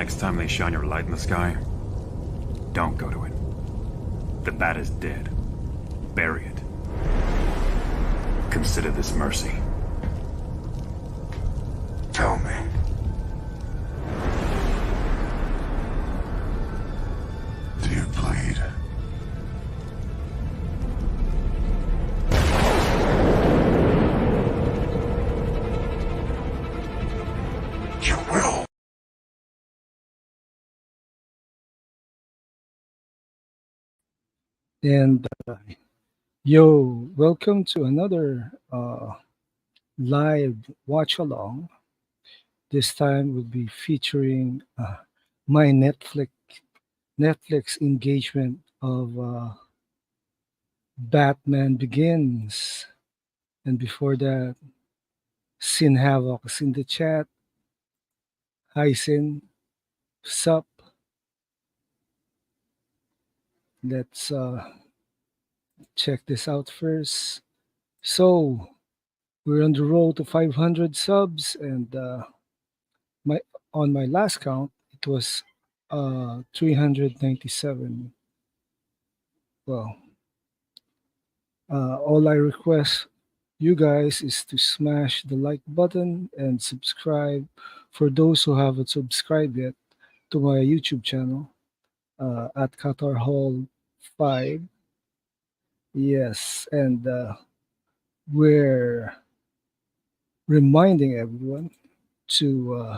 next time they shine your light in the sky, don't go to it. The bat is dead. Bury it. Consider this mercy. Tell me. Do you bleed? You will. And yo, welcome to another live watch along. This time we'll be featuring my Netflix engagement of Batman Begins. And before that, Sin Havoc is in the chat. Hi Sin, sup? Let's check this out first. So we're on the road to 500 subs, and my on my last count, it was 397. Well, all I request you guys is to smash the like button and subscribe for those who haven't subscribed yet to my YouTube channel at Qatar Hall 5. Yes, and we're reminding everyone to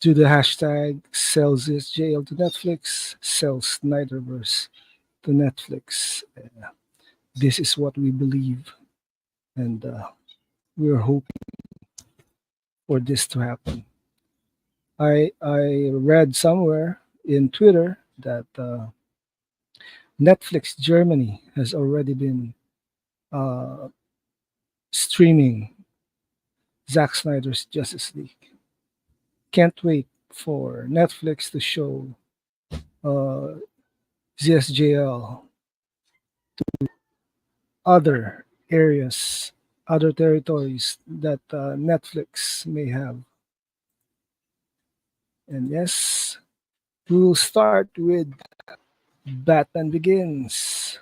do the hashtag sells this jail to Netflix, sells Snyderverse to Netflix. This is what we believe, and we're hoping for this to happen. I read somewhere in Twitter that Netflix Germany has already been uh, streaming Zack Snyder's Justice League. Can't wait for Netflix to show uh, ZSJL other areas, other territories that Netflix may have. And yes, we will start with Batman Begins.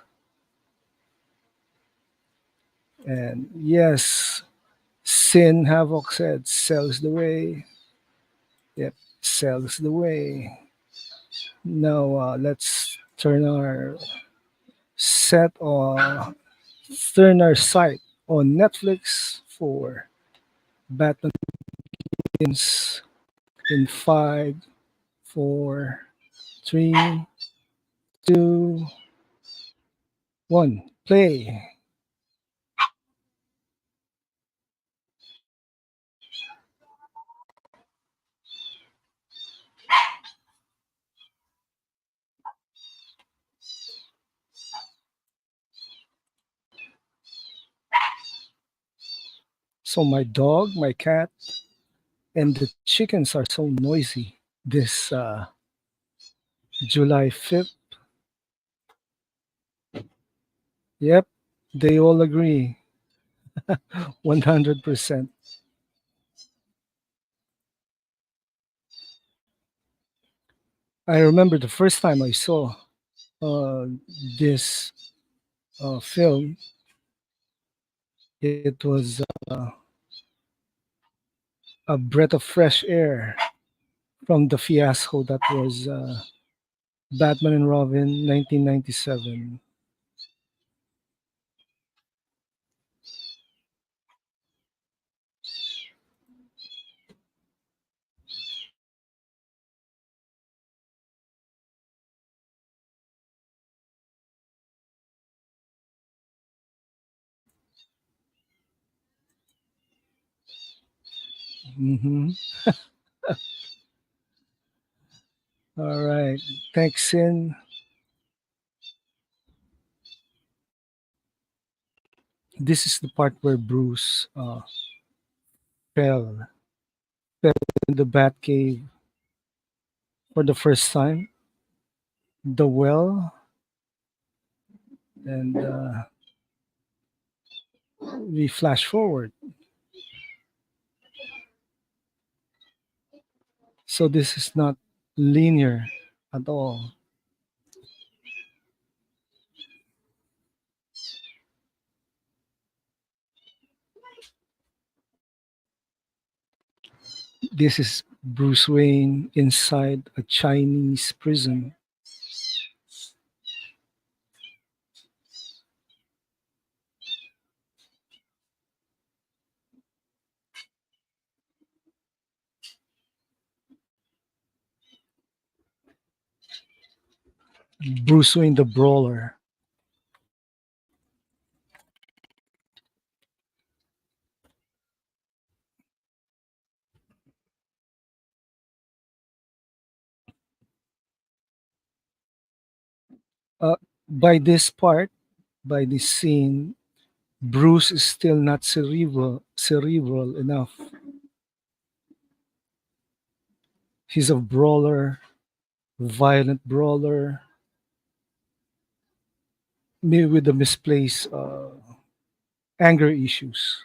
And yes, Sin Havoc said, sells the way. Yep, sells the way. Now let's set on turn our sight on Netflix for Batman Begins in 5, 4, 3, 2, 1. Play. So my dog, my cat, and the chickens are so noisy this July 5th. Yep, they all agree. 100%. I remember the first time I saw uh, this film, it was a breath of fresh air from the fiasco that was Batman and Robin 1997. Hmm. All right. Thanks, Sin. This is the part where Bruce fell, fell in the Batcave for the first time, the well, and we flash forward. So this is not linear at all. This is Bruce Wayne inside a Chinese prison. Bruce Wayne the Brawler. Uh, by this part, by this scene, Bruce is still not cerebral enough. He's a brawler, violent brawler, maybe with the misplaced anger issues.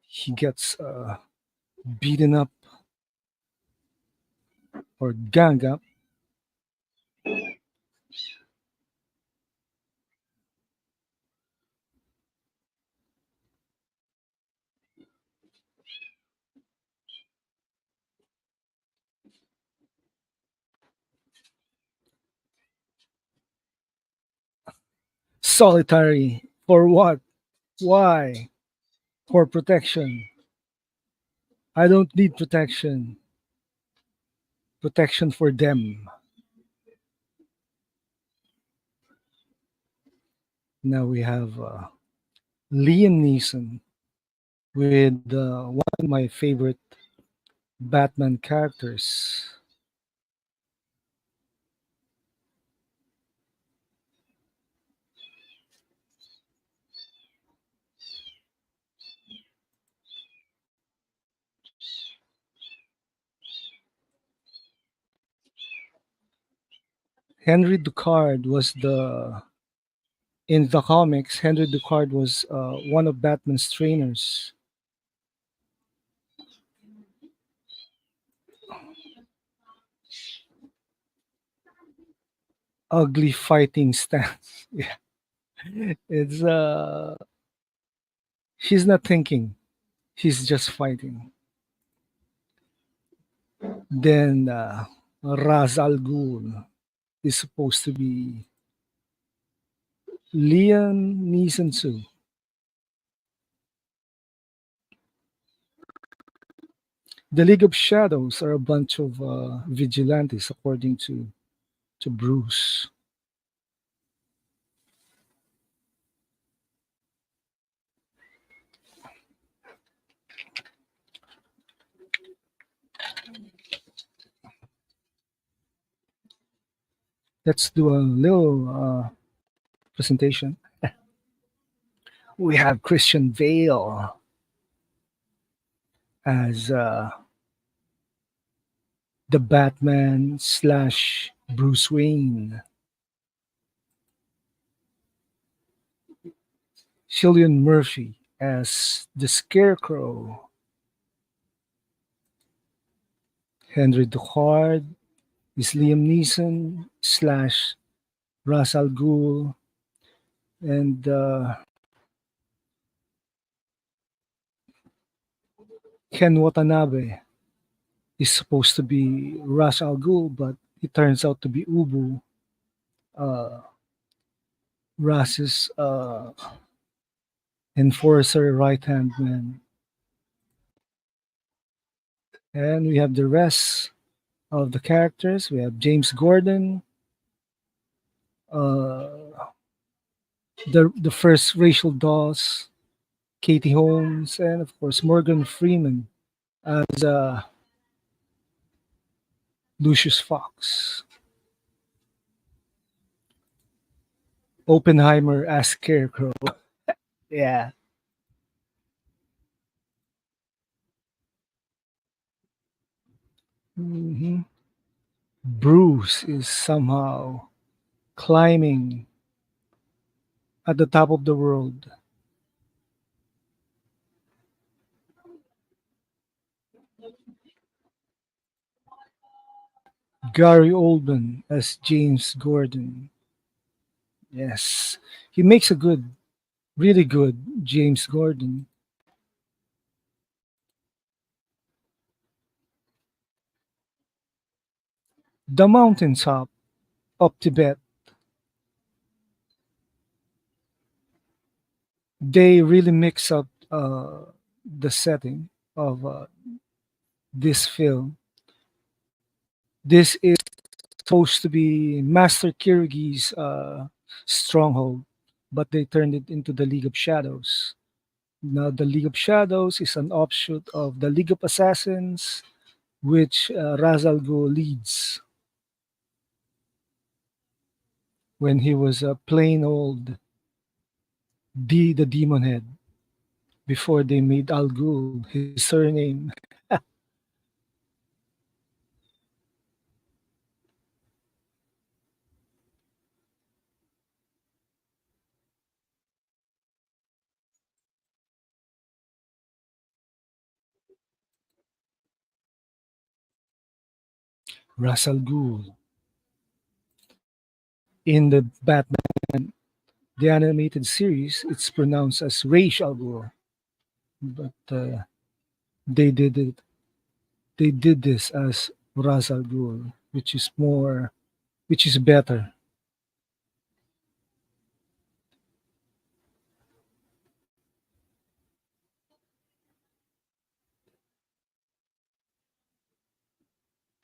He gets beaten up or gang up. Solitary. For what? Why? For protection. I don't need protection. Protection for them. Now we have Liam Neeson with one of my favorite Batman characters. Henry Ducard was the in the comics. Henry Ducard was one of Batman's trainers. Ugly fighting stance. Yeah, it's he's not thinking. He's just fighting. Then Raz Al Ghul is supposed to be Liam Neeson too. The League of Shadows are a bunch of vigilantes, according to Bruce. Let's do a little presentation. We have Christian Bale as the Batman slash Bruce Wayne. Cillian Murphy as the Scarecrow. Henry Ducard is Liam Neeson slash Ra's al Ghul. And Ken Watanabe is supposed to be Ra's al Ghul, but it turns out to be Ubu, uh, Raz's enforcer right hand man. And we have the rest of the characters. We have James Gordon, uh, the first Rachel Dawes, Katie Holmes, and of course Morgan Freeman as Lucius Fox. Oppenheimer as Scarecrow. Yeah. Mhm. Bruce is somehow climbing at the top of the world. Gary Oldman as James Gordon. Yes, he makes a good, really good James Gordon. The Mountaintop of Tibet. They really mix up the setting of this film. This is supposed to be Master Kirigi's stronghold, but they turned it into the League of Shadows. Now, the League of Shadows is an offshoot of the League of Assassins, which Ra's al Ghul leads when he was a plain old the demon head before they made Al Ghul his surname. Ra's al Ghul. In the Batman, the animated series, it's pronounced as Ra's al Ghul, but they did it. They did this as Ra's al Ghul, which is better.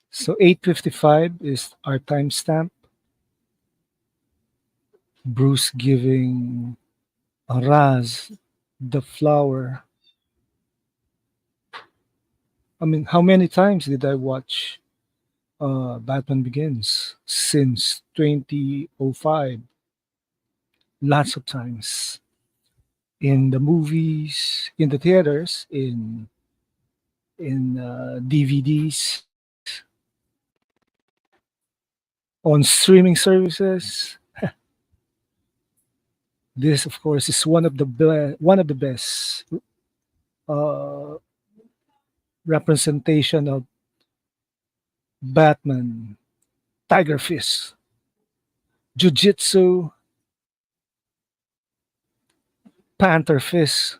So 8:55 is our timestamp. Bruce giving Raz the flower. I mean, how many times did I watch Batman Begins since 2005? Lots of times. In the movies, in the theaters, in DVDs, on streaming services. This, of course, is one of the best uh, representation of Batman. Tiger Fist, Jiu-Jitsu, Panther Fist.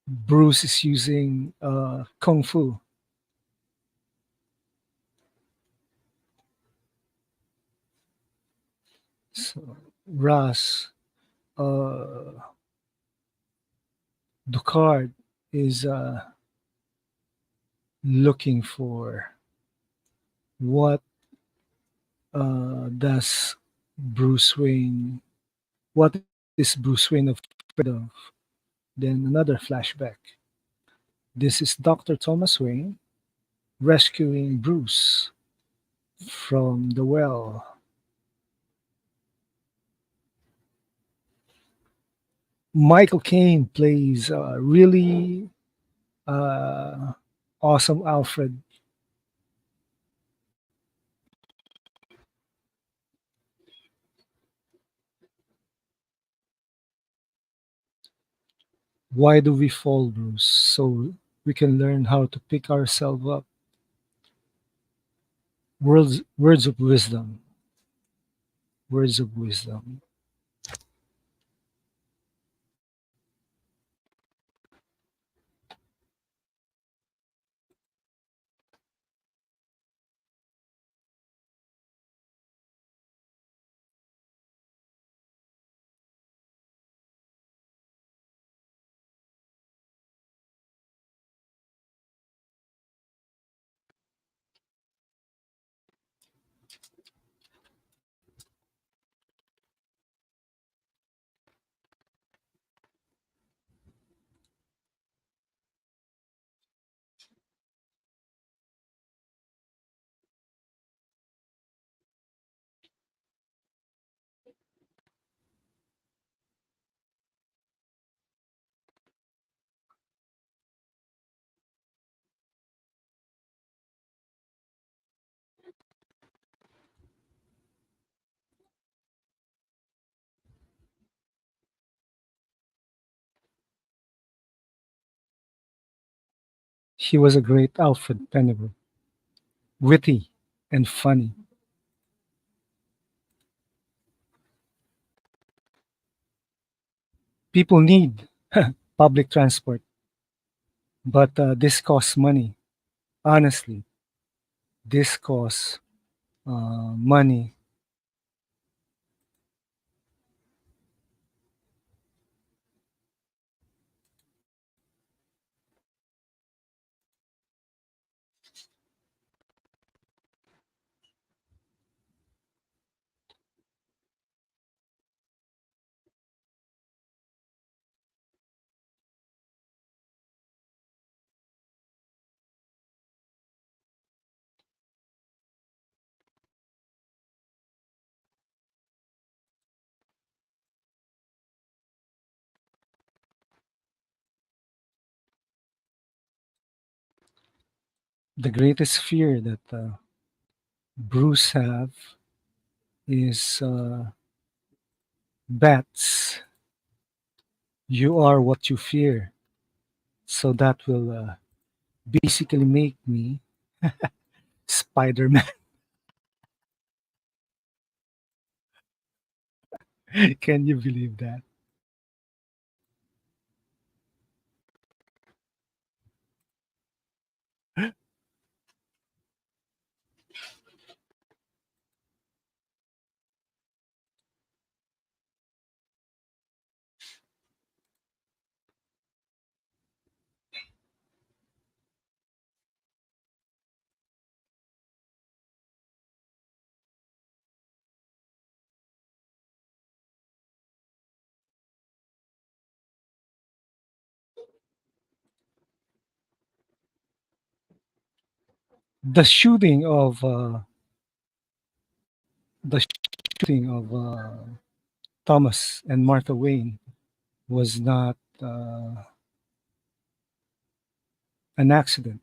Bruce is using Kung Fu. So Ras uh, Ducard is looking for what does Bruce Wayne, what is Bruce Wayne afraid of? Then another flashback. This is Dr. Thomas Wayne rescuing Bruce from the well. Michael Caine plays really uh, awesome Alfred. Why do we fall, Bruce? So we can learn how to pick ourselves up. Words of wisdom. Words of wisdom. He was a great Alfred Pennyworth, witty and funny. People need public transport, but this costs money. Honestly, this costs money. The greatest fear that Bruce have is bats. You are what you fear. So that will basically make me Spider Man. Can you believe that? The shooting of the shooting of Thomas and Martha Wayne was not an accident.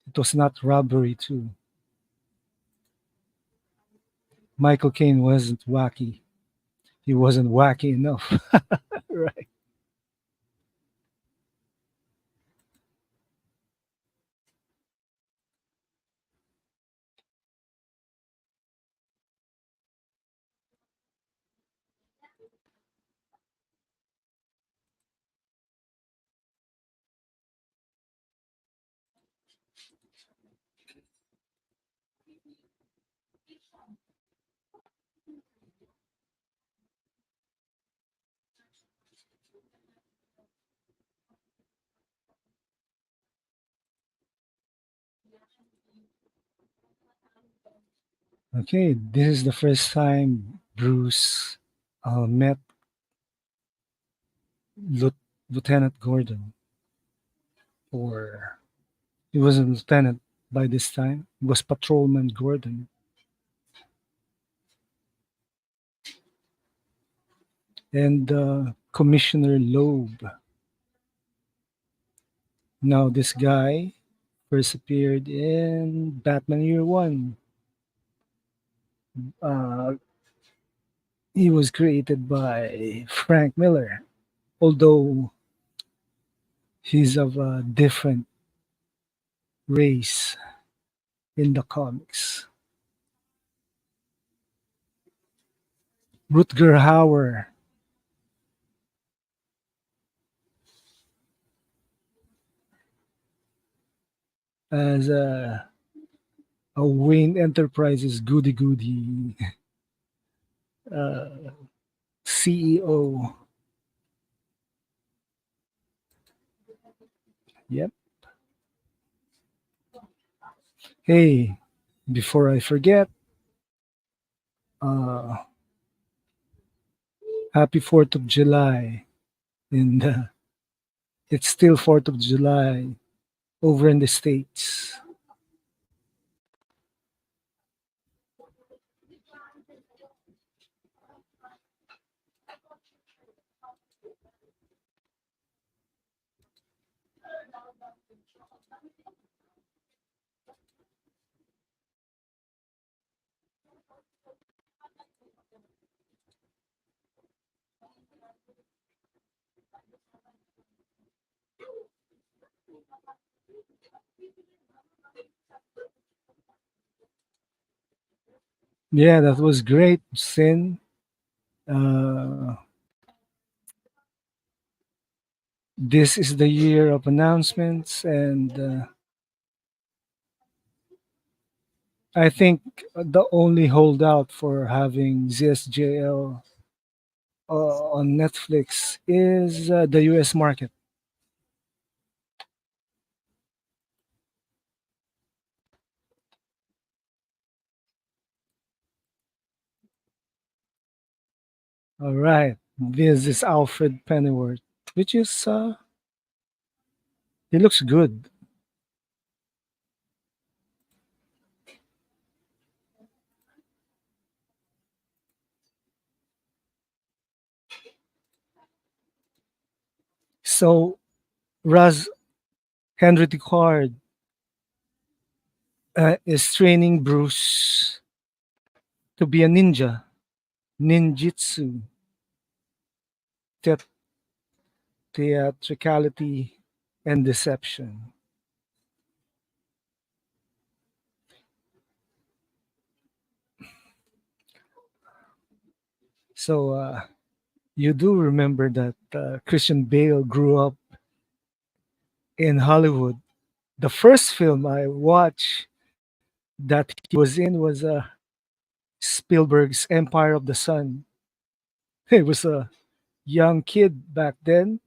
It was not robbery too. Michael Caine wasn't wacky. He wasn't wacky enough. Right. Okay, this is the first time Bruce met Lieu- Lieutenant Gordon, or he wasn't lieutenant by this time. It was Patrolman Gordon, and Commissioner Loeb. Now, this guy first appeared in Batman Year One. Uh, he was created by Frank Miller, although he's of a different race in the comics. Rutger Hauer as a Wayne Enterprises goody goody uh, CEO. Yep. Hey, before I forget, uh, happy 4th of July. And it's still 4th of July over in the States. Yeah, that was great, Sin. Uh, this is the year of announcements, and I think the only holdout for having ZSJL on Netflix is the US market. All right. This is Alfred Pennyworth, which is, he looks good. So, Raz Henry Ducard is training Bruce to be a ninja, ninjutsu, the- theatricality, and deception. So, you do remember that Christian Bale grew up in Hollywood. The first film I watched that he was in was Spielberg's Empire of the Sun. He was a young kid back then.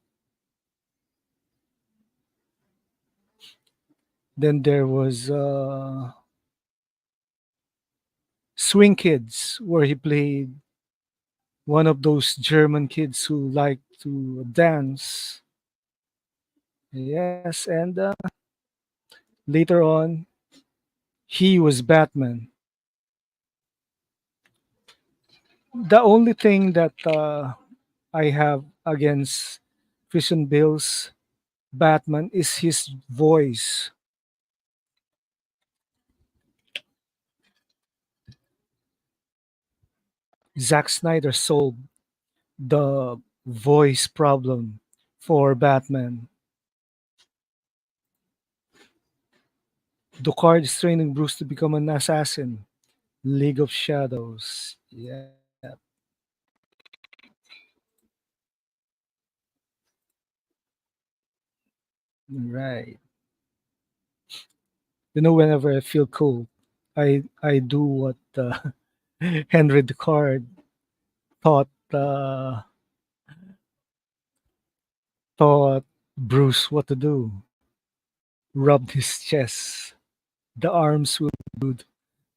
Then there was Swing Kids, where he played one of those German kids who like to dance. Yes, and later on, he was Batman. The only thing that I have against Christian Bale's Batman is his voice. Zack Snyder solved the voice problem for Batman. Ducard is training Bruce to become an assassin. League of Shadows. Yeah, right. Whenever I feel cool, I do what Henry Ducard taught taught Bruce what to do. Rubbed his chest. The arms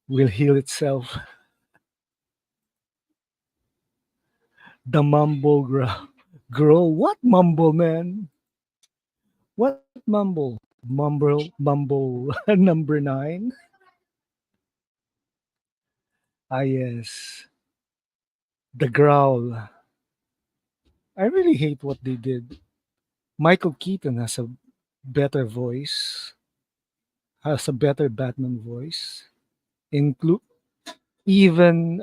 will heal itself. The mumble grow. What mumble, man? What mumble? Mumble number nine. Ah, yes. The growl. I really hate what they did. Michael Keaton better voice, has a better Batman voice. Include even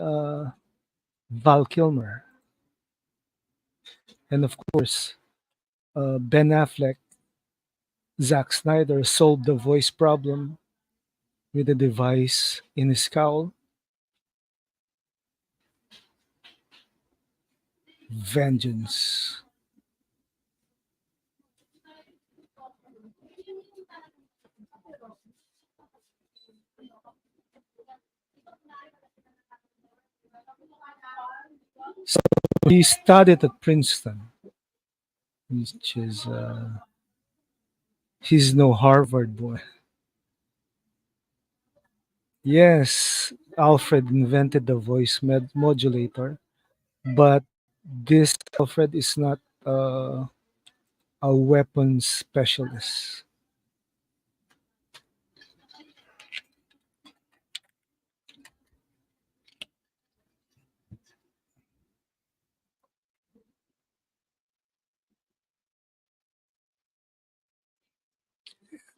Val Kilmer, and of course Ben Affleck. Zack Snyder solved the voice problem with a device in his cowl. Vengeance. So he studied at Princeton, which is he's no Harvard boy. Yes, Alfred invented the voice modulator, but this Alfred is not a weapons specialist.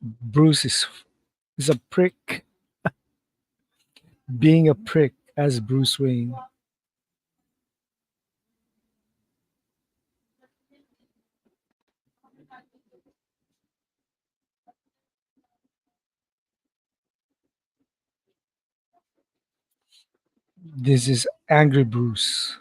Bruce is a prick, being a prick as Bruce Wayne. This is Angry Bruce.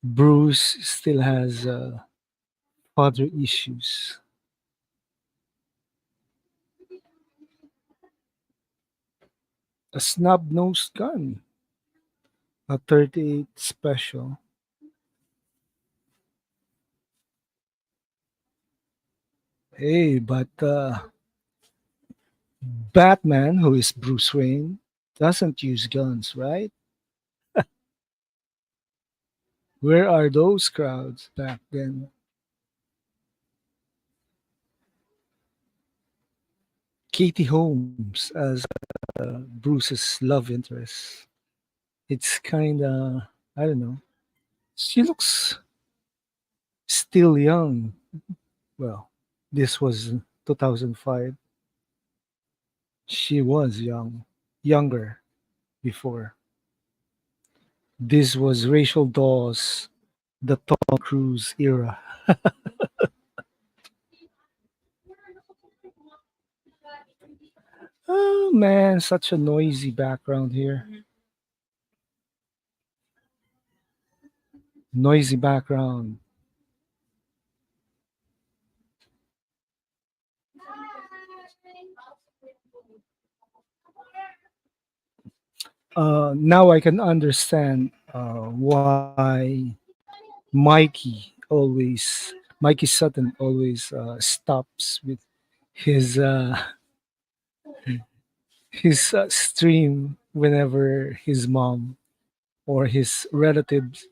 Bruce still has father issues. A snub nosed gun, a 38 special. Hey, but Batman, who is Bruce Wayne, doesn't use guns, right? Where are those crowds back then? Katie Holmes as Bruce's love interest. It's kind of, I don't know. She looks still young. Well, this was 2005. She was younger before. This was Rachel Dawes, the Tom Cruise era. Oh man, such a noisy background here. Noisy background. Now I can understand why Mikey Sutton always stops with his stream whenever his mom or his relatives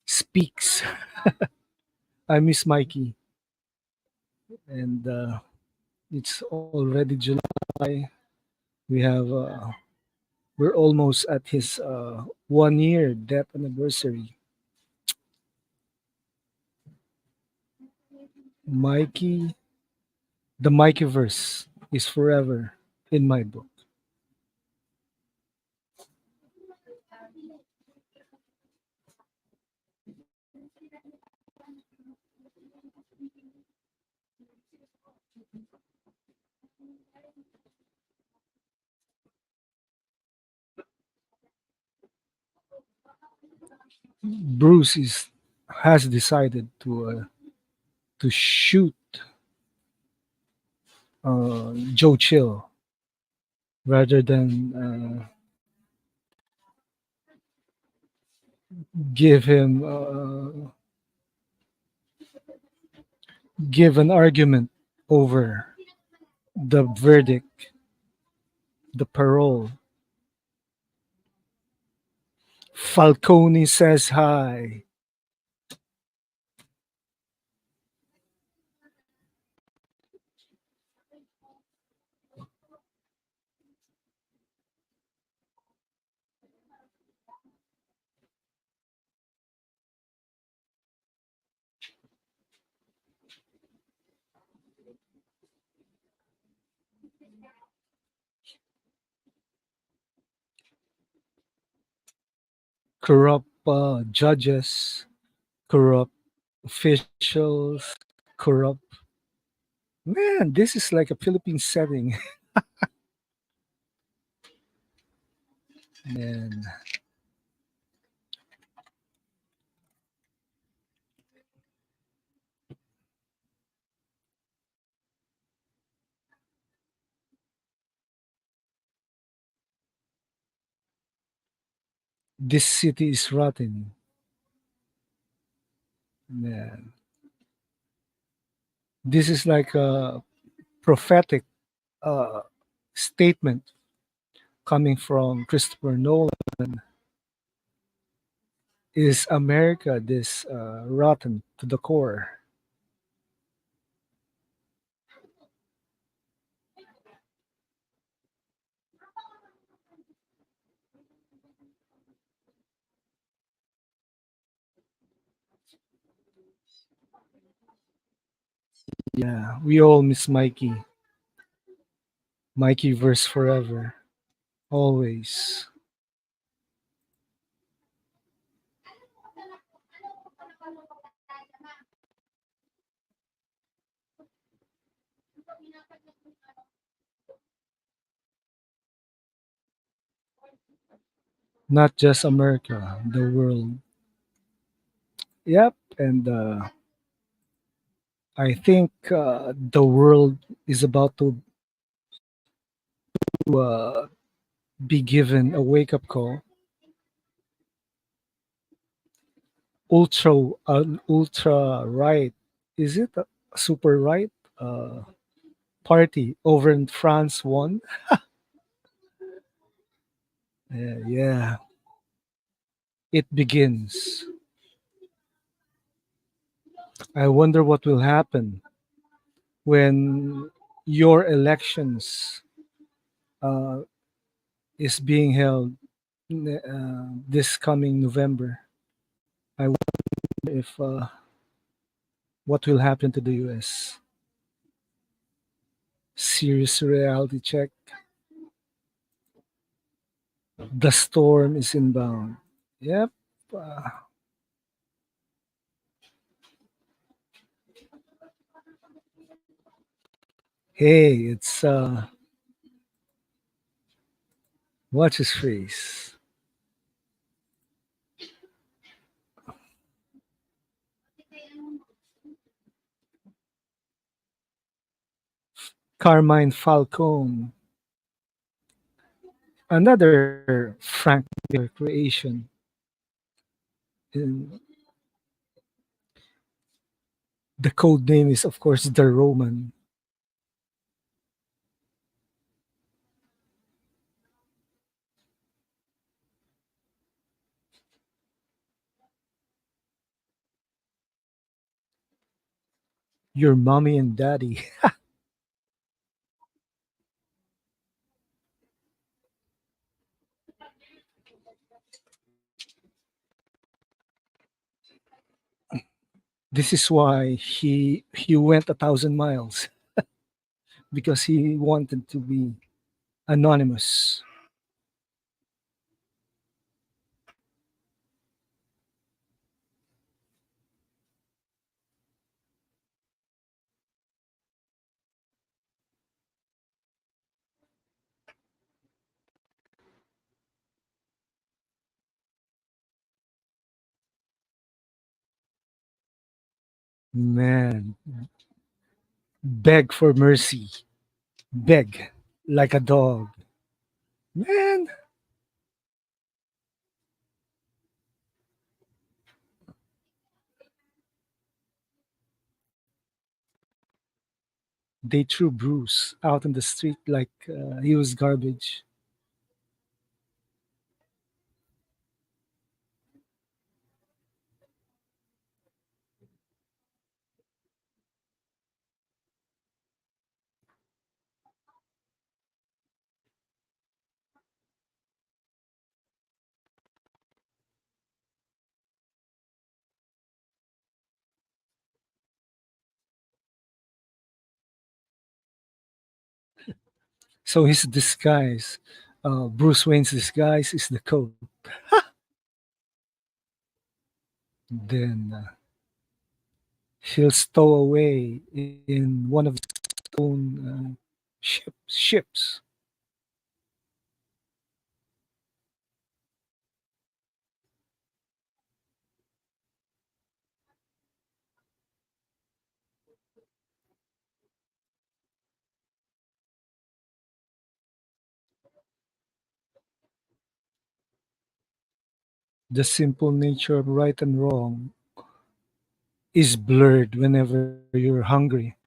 speaks. I miss Mikey, and it's already July. We have we're almost at his 1 year death anniversary. Mikey, the Mikeyverse is forever in my book. Bruce has decided to shoot Joe Chill rather than give him give an argument over the verdict, the parole. Falcone says hi. Corrupt judges, corrupt officials, corrupt. Man, this is like a Philippine setting. Man, this city is rotten. Man, this is like a prophetic uh, statement coming from Christopher Nolan. Is America this rotten to the core? Yeah, we all miss Mikey. Mikey verse forever. Always. Not just America, the world. Yep, and I think the world is about to be given a wake up call. Ultra right. Is it a super right uh, party over in France won? Yeah, it begins. I wonder what will happen when your elections uh, is being held this coming November. I wonder if what will happen to the US. Serious reality check. The storm is inbound. Yep. Uh, hey, it's what's his face? Carmine Falcone. Another Frank Miller creation. And the code name is, of course, the Roman. Your mommy and daddy. This is why he went 1,000 miles because he wanted to be anonymous. Man, beg for mercy. Beg like a dog. Man, they threw Bruce out on the street like he was garbage. So his disguise, Bruce Wayne's disguise, is the code. Then he'll stow away in one of his own ships. The simple nature of right and wrong is blurred whenever you're hungry.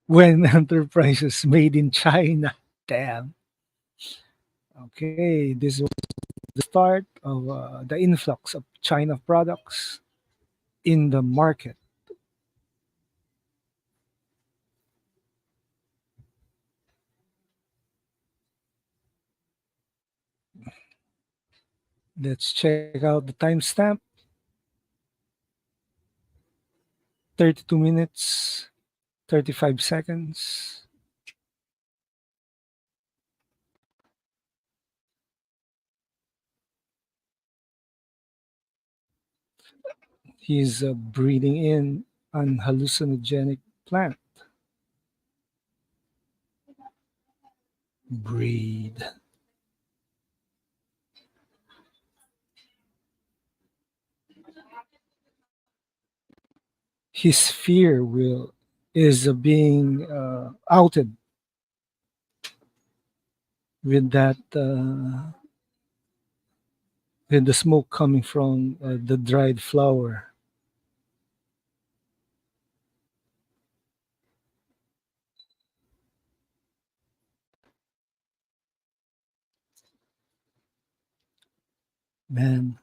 When enterprises made in China, damn. Okay, this was the start of the influx of China products in the market. Let's check out the timestamp. 32 minutes, 35 seconds. He's breathing in an hallucinogenic plant. Breathe. His fear will is being outed with that with the smoke coming from the dried flower. Man,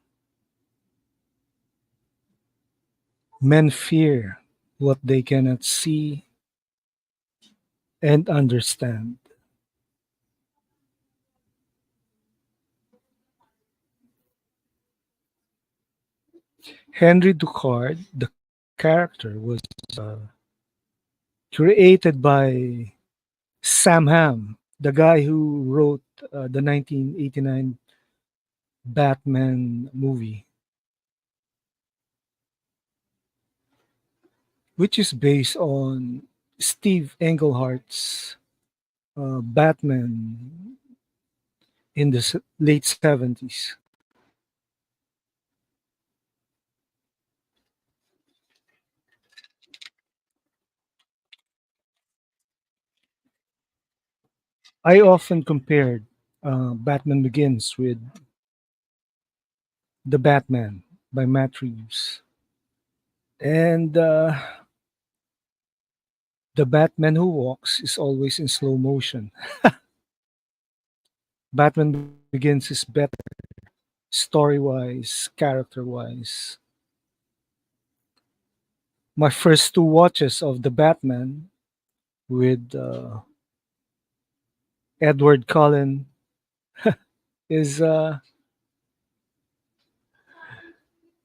men fear what they cannot see and understand. Henry Ducard, the character, was uh, created by Sam Hamm, the guy who wrote the 1989 Batman movie, which is based on Steve Englehart's Batman in the late 70s. I often compared Batman Begins with The Batman by Matt Reeves. And the Batman who walks is always in slow motion. Batman Begins is better story wise, character wise. My first two watches of the Batman with Edward Cullen is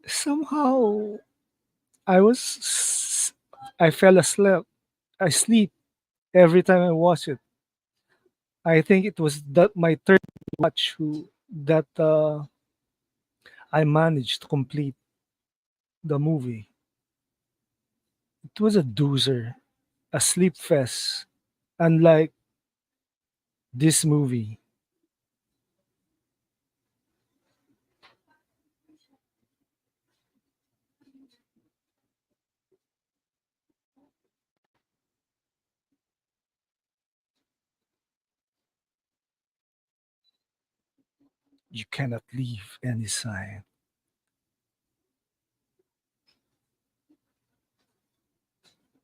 somehow I fell asleep every time I watched it. I think it was my third watch that I managed to complete the movie. It was a doozer, a sleep fest. Unlike this movie, you cannot leave any sign.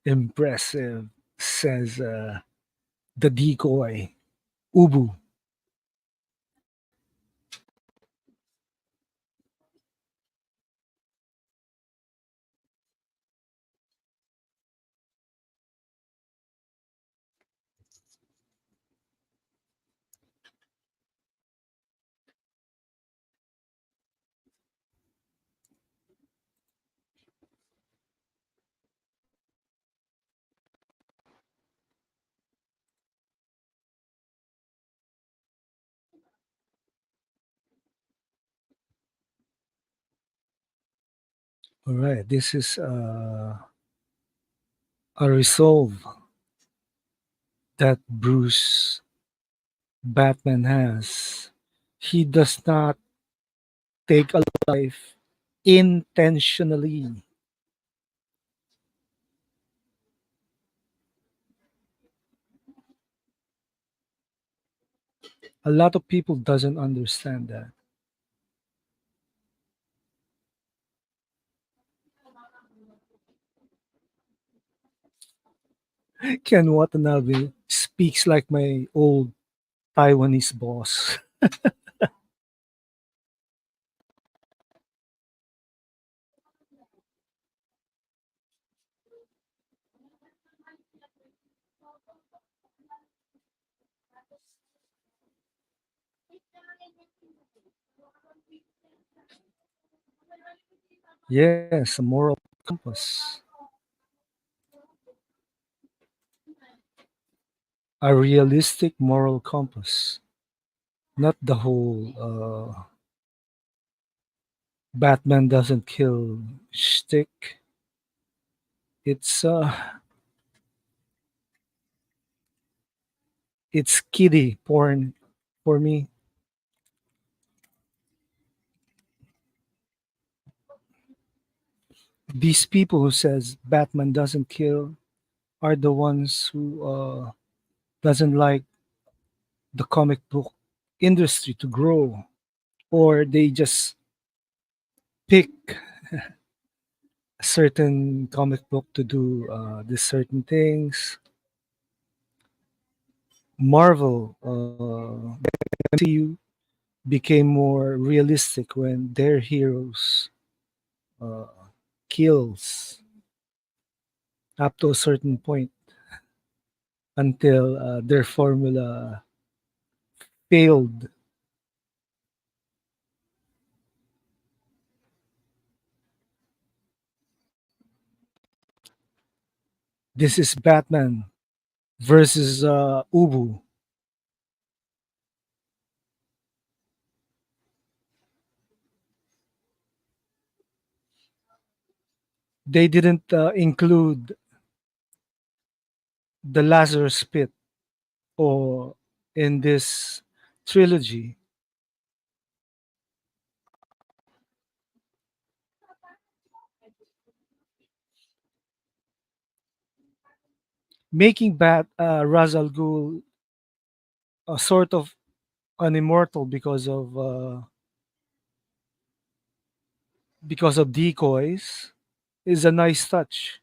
Impressive, says the decoy, Ubu. All right, this is a resolve that Bruce Batman has. He does not take a life intentionally. A lot of people doesn't understand that. Ken Watanabe speaks like my old Taiwanese boss. Yes, a moral compass, a realistic moral compass, not the whole Batman doesn't kill shtick. It's kiddie porn for me. These people who says Batman doesn't kill are the ones who doesn't like the comic book industry to grow, or they just pick a certain comic book to do these certain things. Marvel, MCU became more realistic when their heroes uh, kills up to a certain point until their formula failed. This is Batman versus Ubu. They didn't include the Lazarus Pit or in this trilogy, making Ra's al Ghul a sort of an immortal because of decoys is a nice touch.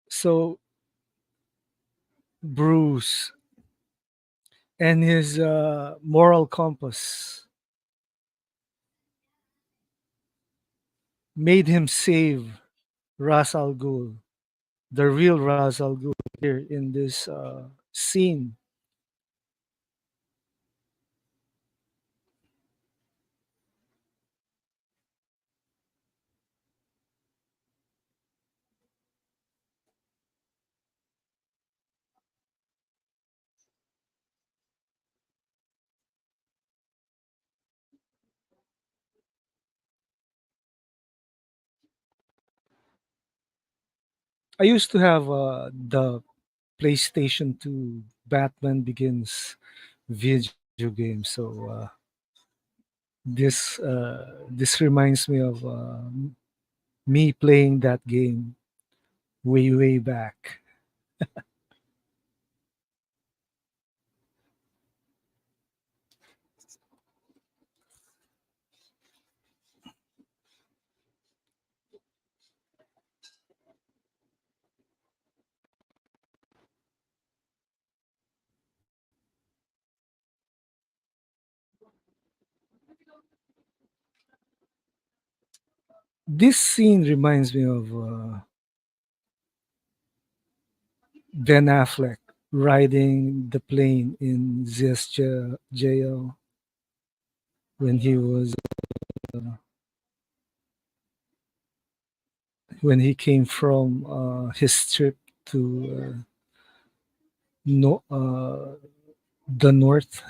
So Bruce and his moral compass made him save Ras Al Ghul, the real Ras Al Ghul here in this scene. I used to have the PlayStation 2 Batman Begins video game, so this reminds me of me playing that game way back. This scene reminds me of Ben Affleck riding the plane in jail when he was when he came from his trip to no, the north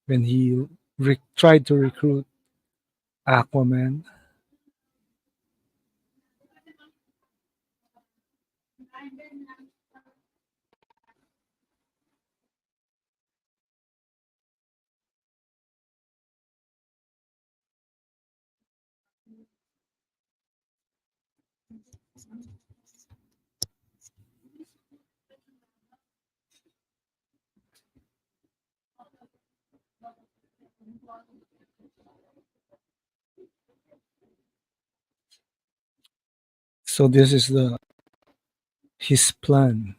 when he tried to recruit Aquaman. So this is the his plan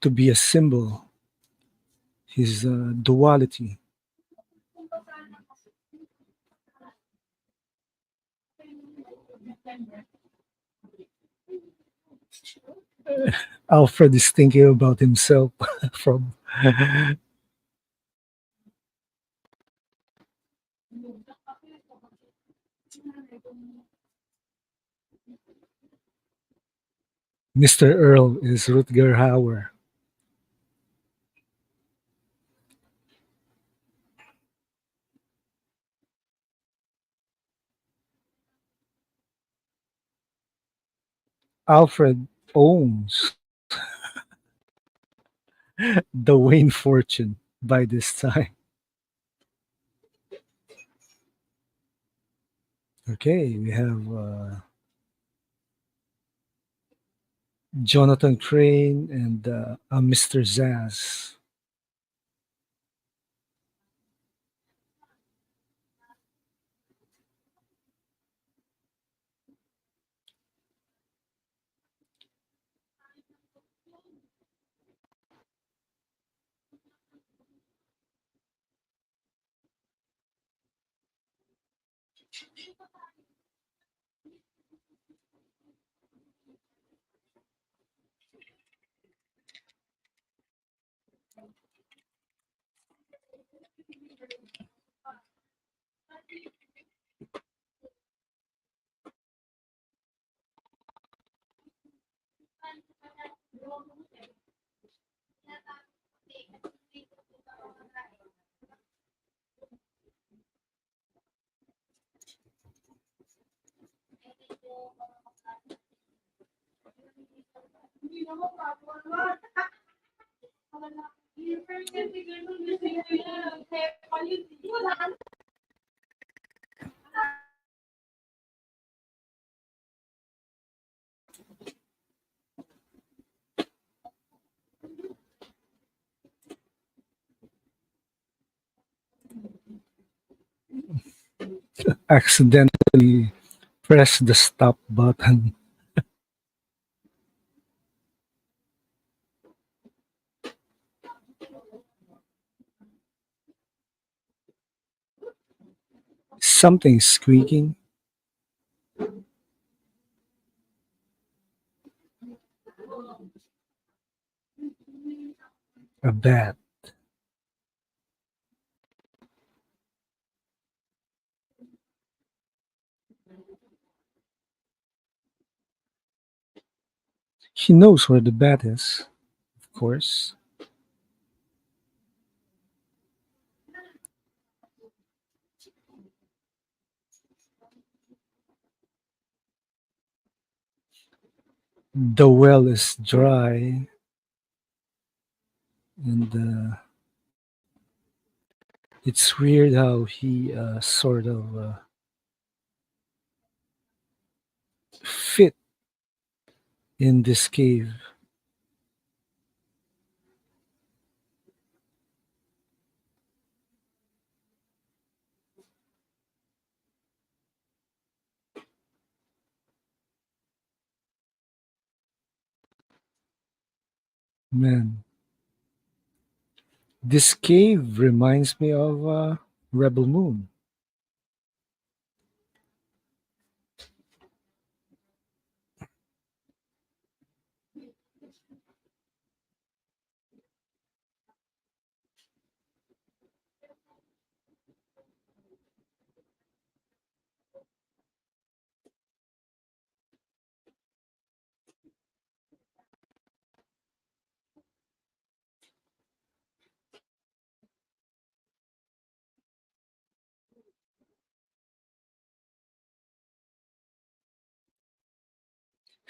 to be a symbol, his duality. Alfred is thinking about himself from Mr. Earl is Rutger Hauer. Alfred owns the Wayne fortune by this time. Okay, we have Jonathan Crane and Mr. Zaz. Accidentally press the stop button. Something squeaking. A bat. He knows where the bat is, of course. The well is dry, and it's weird how he sort of fit in this cave. Man, this cave reminds me of Rebel Moon.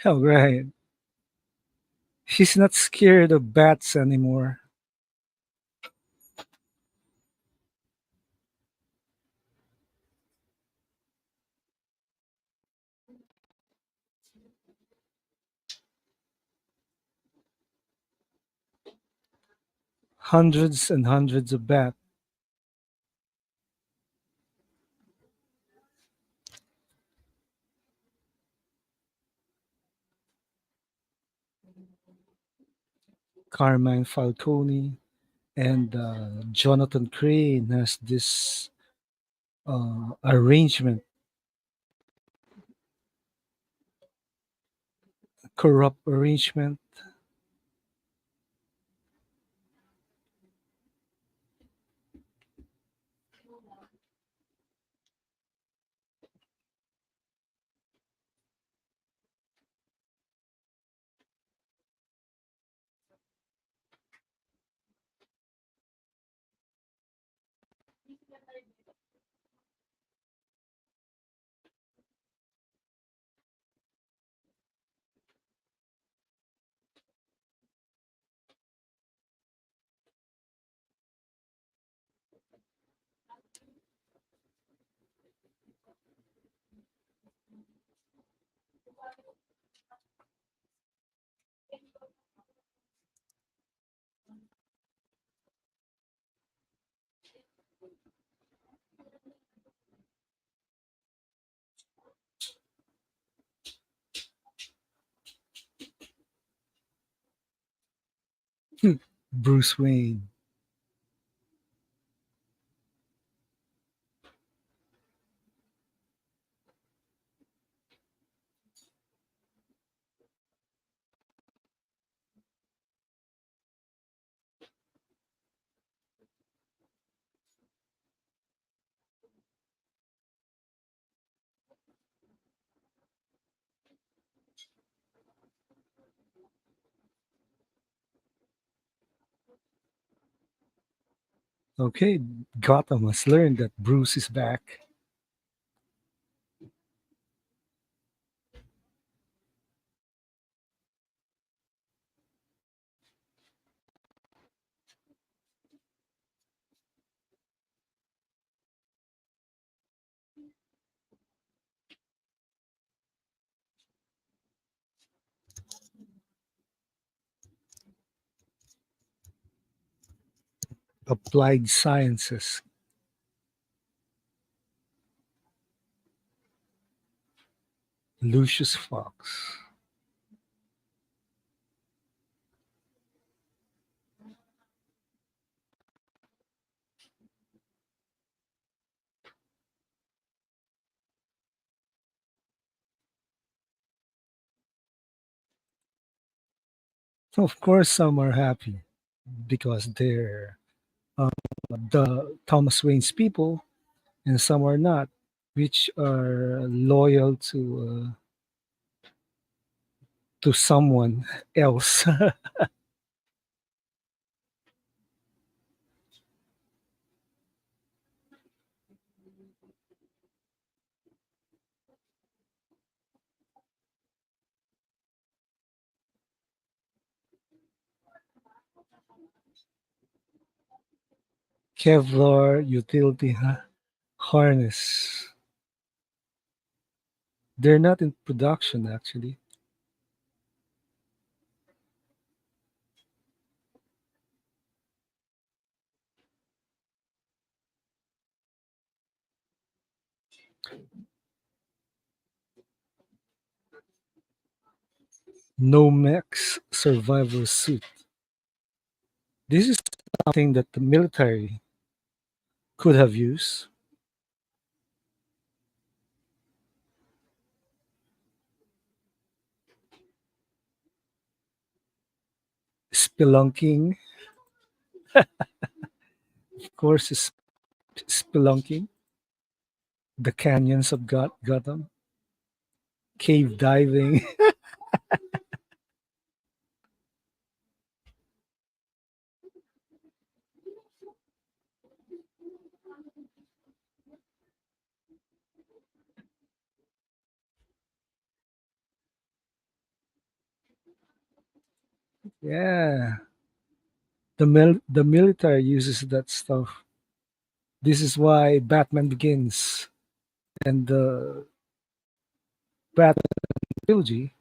Oh, right. He's not scared of bats anymore. Hundreds and hundreds of bats. Carmine Falcone and Jonathan Crane has this arrangement, corrupt arrangement. Bruce Wayne. Okay, Gotham has learned that Bruce is back. Applied sciences. Lucius Fox. Of course, some are happy because they're the Thomas Wayne's people, and some are not, which are loyal to someone else. Kevlar utility harness. They're not in production actually. Nomex survival suit. This is something that the military could have used. Spelunking, of course, is spelunking. The canyons of Gotham. Cave diving. Yeah, the military uses that stuff. This is why Batman Begins and the Batman trilogy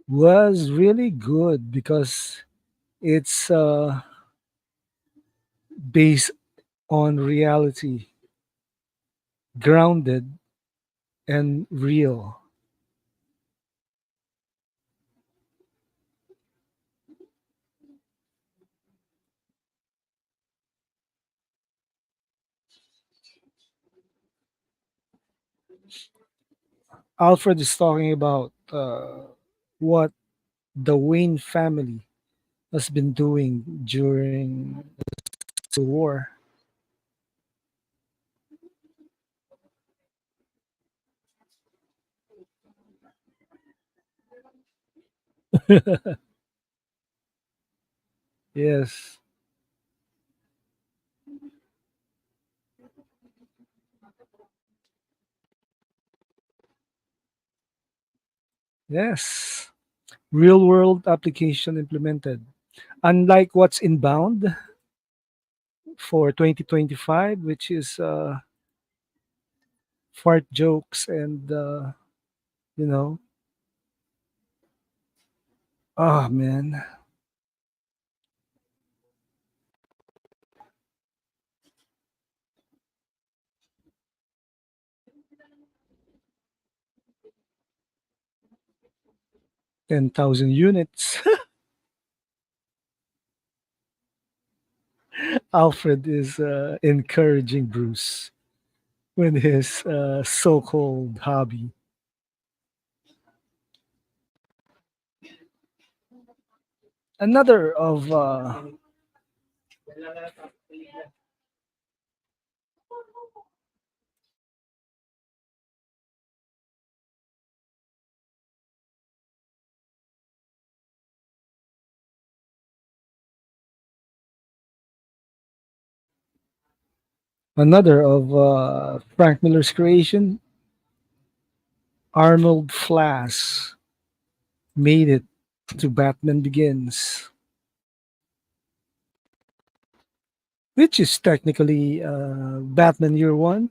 was really good because it's based on reality, grounded and real. Alfred is talking about what the Wayne family has been doing during the war. Yes, yes. Real world application implemented. Unlike what's inbound for 2025, which is fart jokes and you know, oh man, 10,000 units. Alfred is encouraging Bruce with his so-called hobby. Another of Frank Miller's creation, Arnold Flass made it to Batman Begins, which is technically Batman Year One.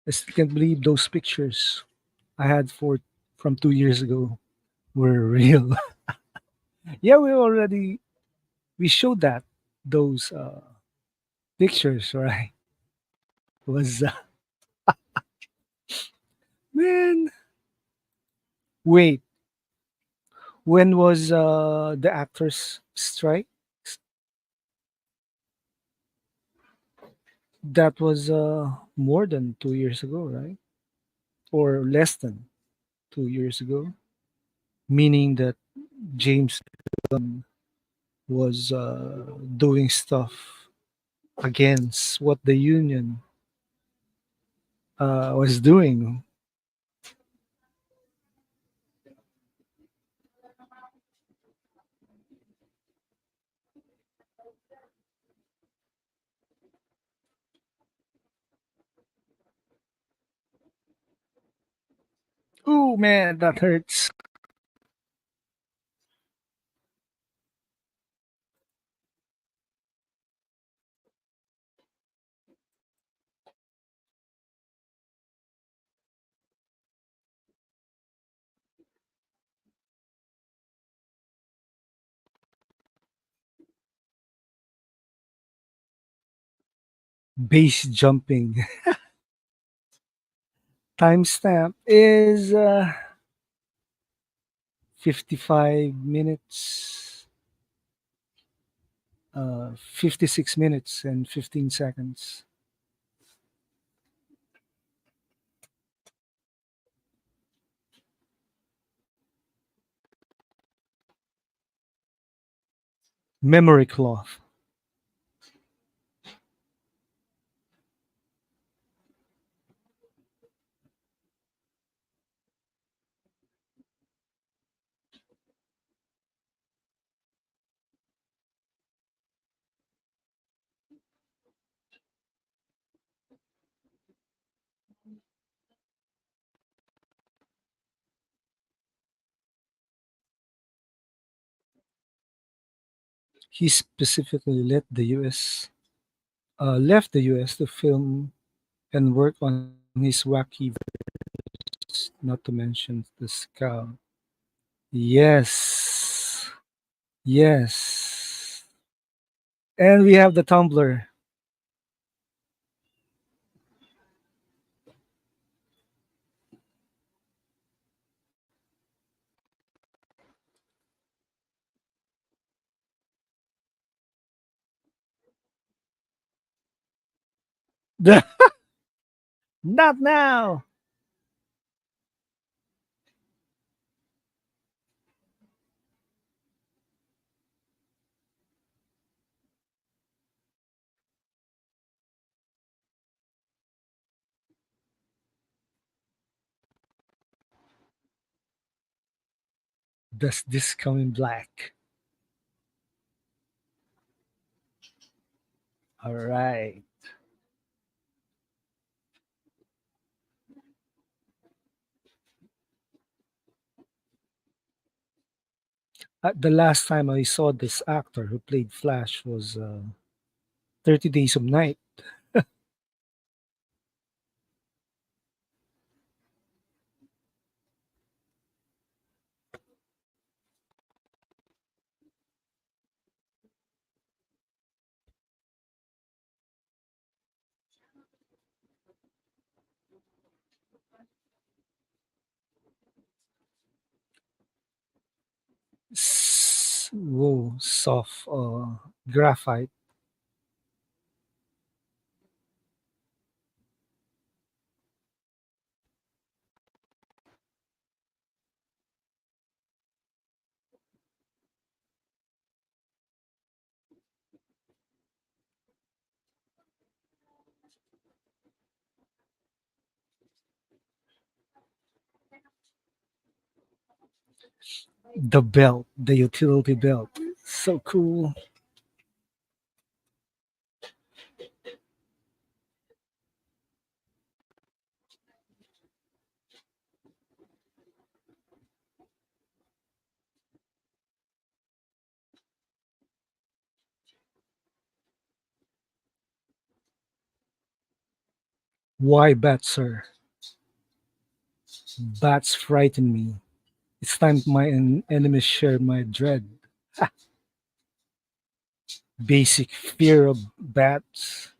I still can't believe those pictures I had from 2 years ago were real. Yeah, we showed that those pictures, right? Was man, wait, when was the actors strike? That was more than 2 years ago, right? Or less than 2 years ago, meaning that James was doing stuff against what the union was doing. Oh man, that hurts. Base jumping. Timestamp is 55 minutes, 56 minutes and 15 seconds. Memory cloth. He specifically left the US to film and work on his wacky videos, not to mention the scout. Yes. Yes. And we have the Tumblr. Not now. Does this come in black? All right. The last time I saw this actor who played Flash was 30 Days of Night. Whoa, soft graphite. The belt, the utility belt. So cool. Why bats, sir? Bats frighten me. It's time my enemies share my dread. Basic fear of bats.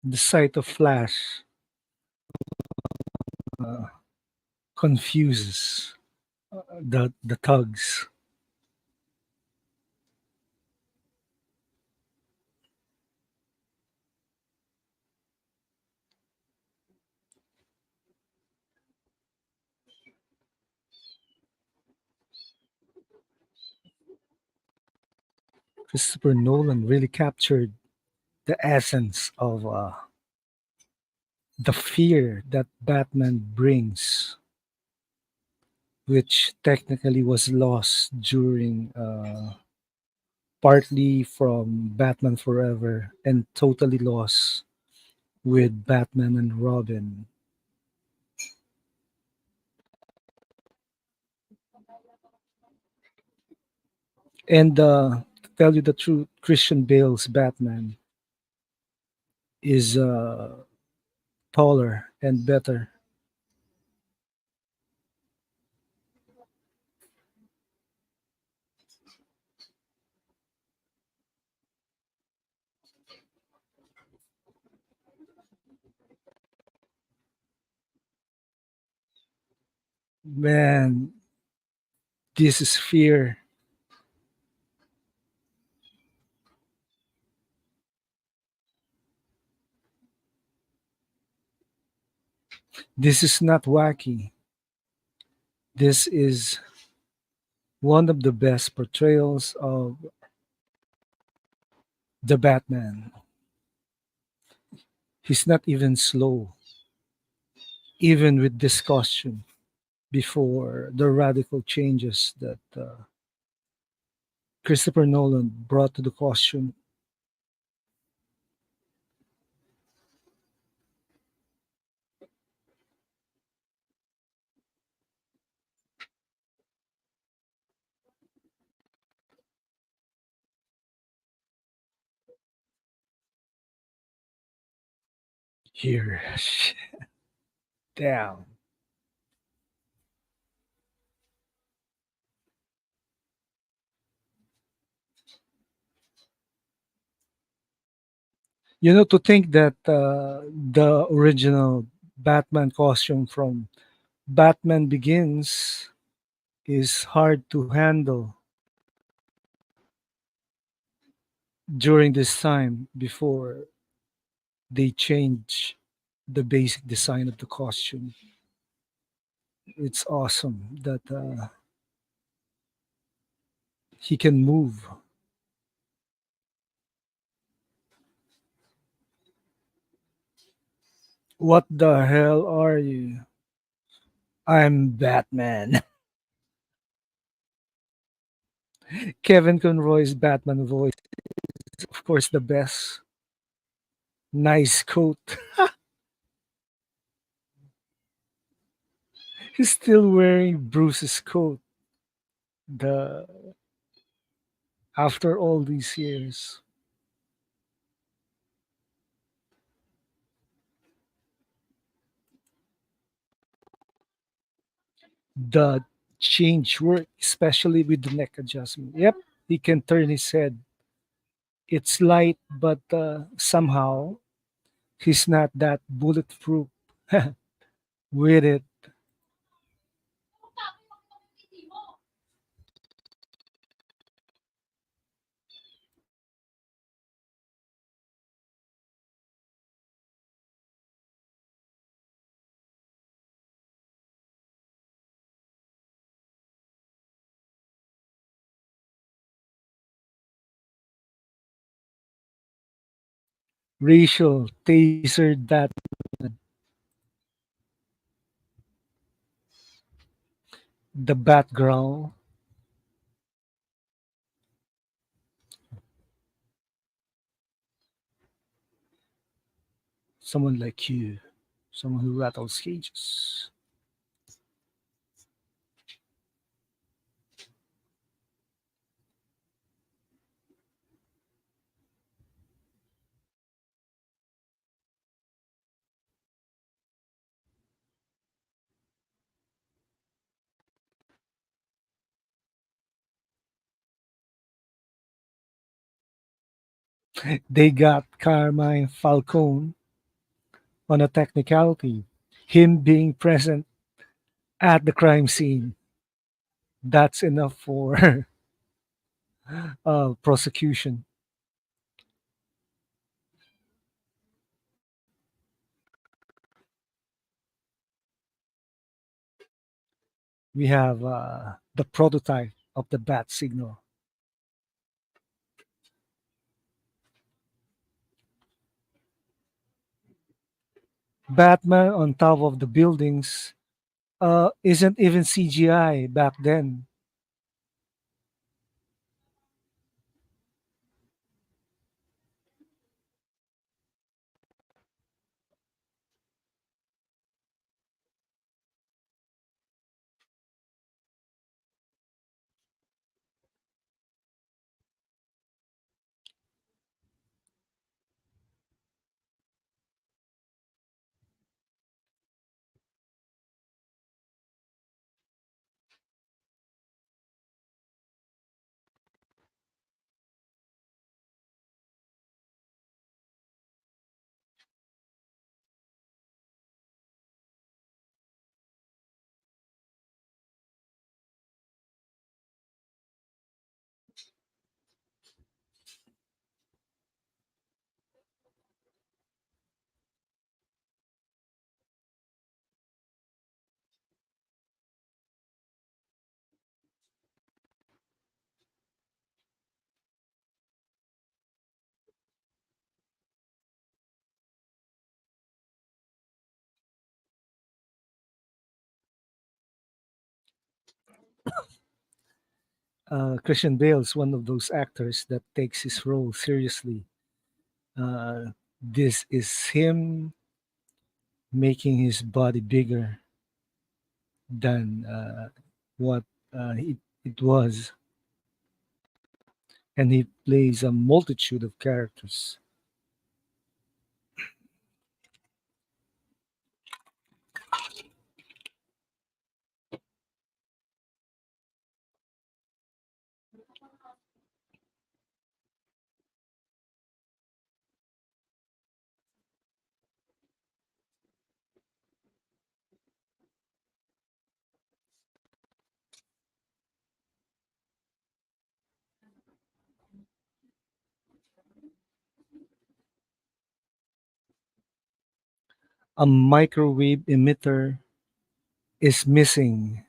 The sight of Flash uh, confuses the thugs. Christopher Nolan really captured the essence of the fear that Batman brings, which technically was lost during partly from Batman Forever and totally lost with Batman and Robin. And to tell you the truth, Christian Bale's Batman is taller and better. Man, this is fear. This is not wacky. This is one of the best portrayals of the Batman. He's not even slow, even with this costume, before the radical changes that Christopher Nolan brought to the costume. Here, damn. You know, to think that the original Batman costume from Batman Begins is hard to handle during this time before they change the basic design of the costume. It's awesome that he can move. What the hell are you? I'm Batman. Kevin Conroy's Batman voice, of course, the best. Nice coat. He's still wearing Bruce's coat. The After all these years, the change work, especially with the neck adjustment. Yep, he can turn his head. It's light, but somehow he's not that bulletproof with it. Racial tasered that the background. Someone like you, someone who rattles cages. They got Carmine Falcone on a technicality. Him being present at the crime scene. That's enough for prosecution. We have the prototype of the bat signal. Batman on top of the buildings isn't even CGI back then. Christian Bale is one of those actors that takes his role seriously. This is him making his body bigger than what it was, and he plays a multitude of characters. A microwave emitter is missing.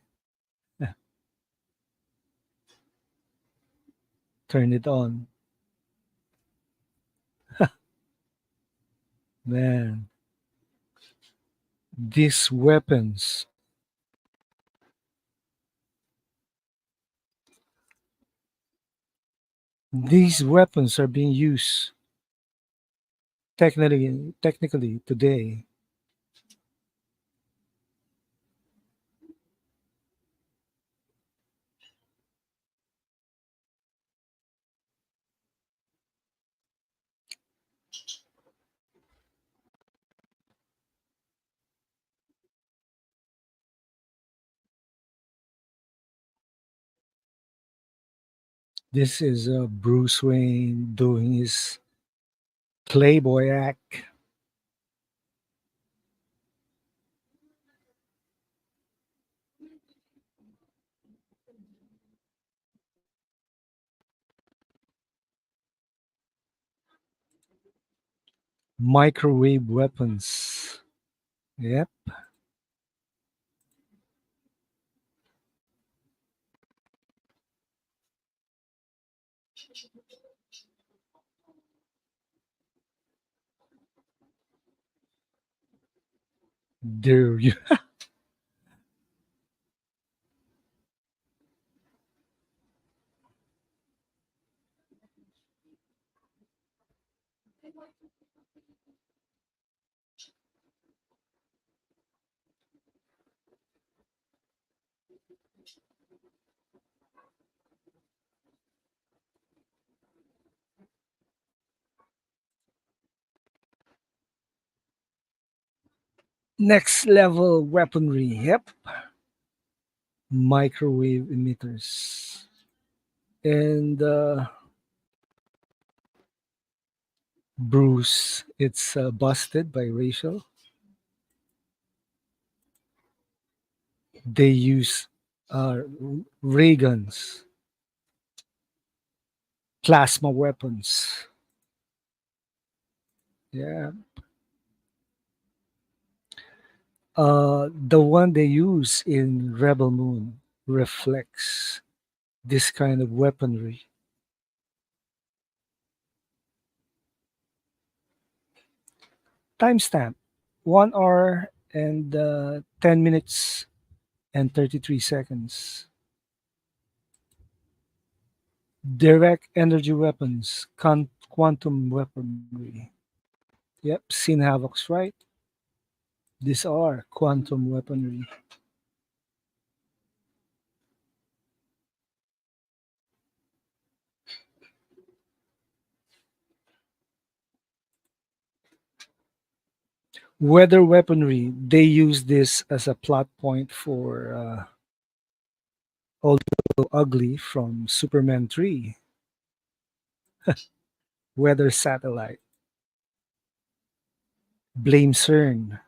Turn it on. Man, these weapons, these weapons are being used technically today. This is Bruce Wayne doing his playboy act. Microwave weapons. Yep. There you. Next level weaponry. Yep. Microwave emitters. And Bruce, it's busted by Rachel. They use ray guns, plasma weapons. Yeah. The one they use in Rebel Moon reflects this kind of weaponry. Timestamp 1 hour and 10 minutes and 33 seconds. Direct energy weapons, quantum weaponry. Yep, seen Havoc's right. These are quantum weaponry. Weather weaponry, they use this as a plot point for Although Ugly from Superman 3, weather satellite, blame CERN,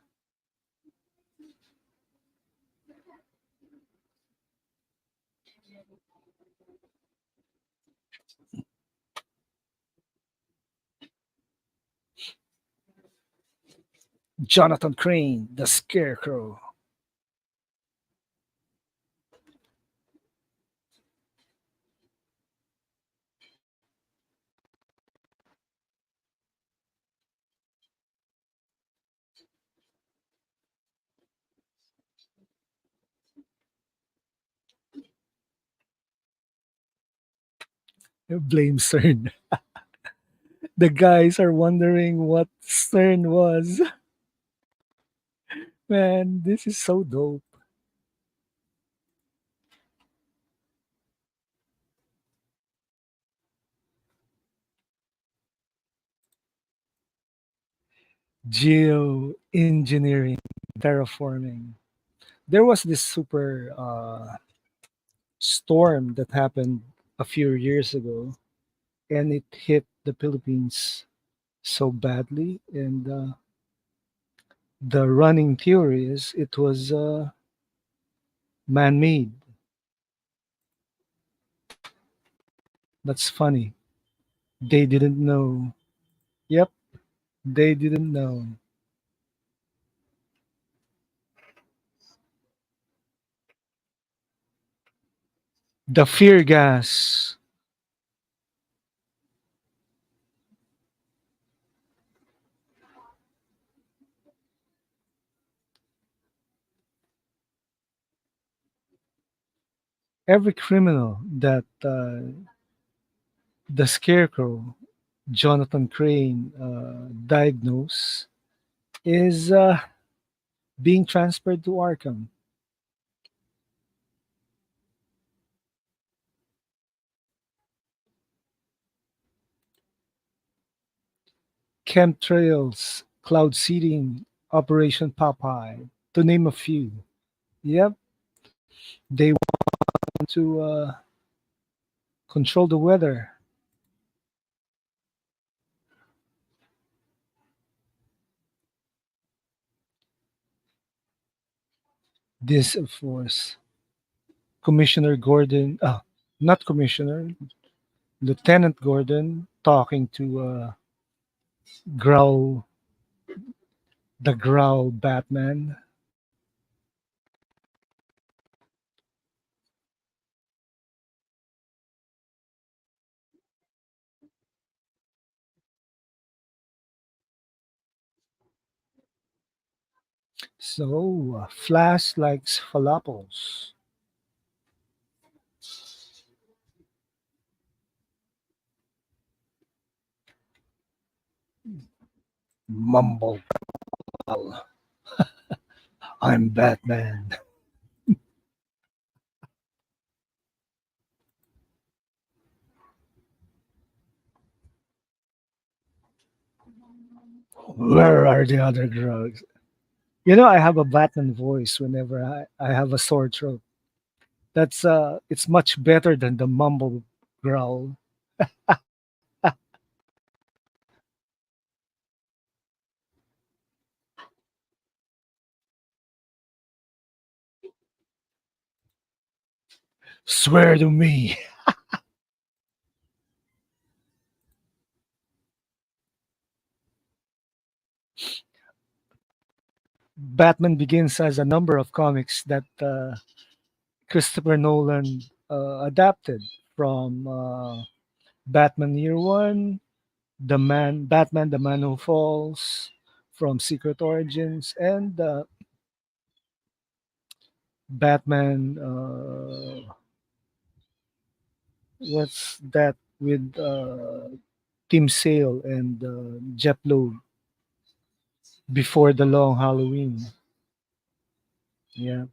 Jonathan Crane, the Scarecrow, blame CERN. The guys are wondering what CERN was. Man, this is so dope. Geoengineering, terraforming. There was this super storm that happened a few years ago, and it hit the Philippines so badly. And the running theory is it was man made. That's funny. They didn't know. Yep, they didn't know. The fear gas. Every criminal that the Scarecrow, Jonathan Crane, diagnosed is being transferred to Arkham. Chemtrails, cloud seeding, Operation Popeye, to name a few. Yep, they want to control the weather. This, of course, Commissioner Gordon, not Commissioner, Lieutenant Gordon talking to Growl, the Growl Batman. So, Flash likes falafels. Mumble. I'm Batman. Where are the other drugs? I have a Batman voice whenever I have a sore throat. It's much better than the mumble growl. Swear to me. Batman Begins has a number of comics that Christopher Nolan adapted from Batman Year One, Batman, the Man Who Falls, from Secret Origins, and Batman. What's that with Tim Sale and Jeff Loeb before the Long Halloween? Yeah,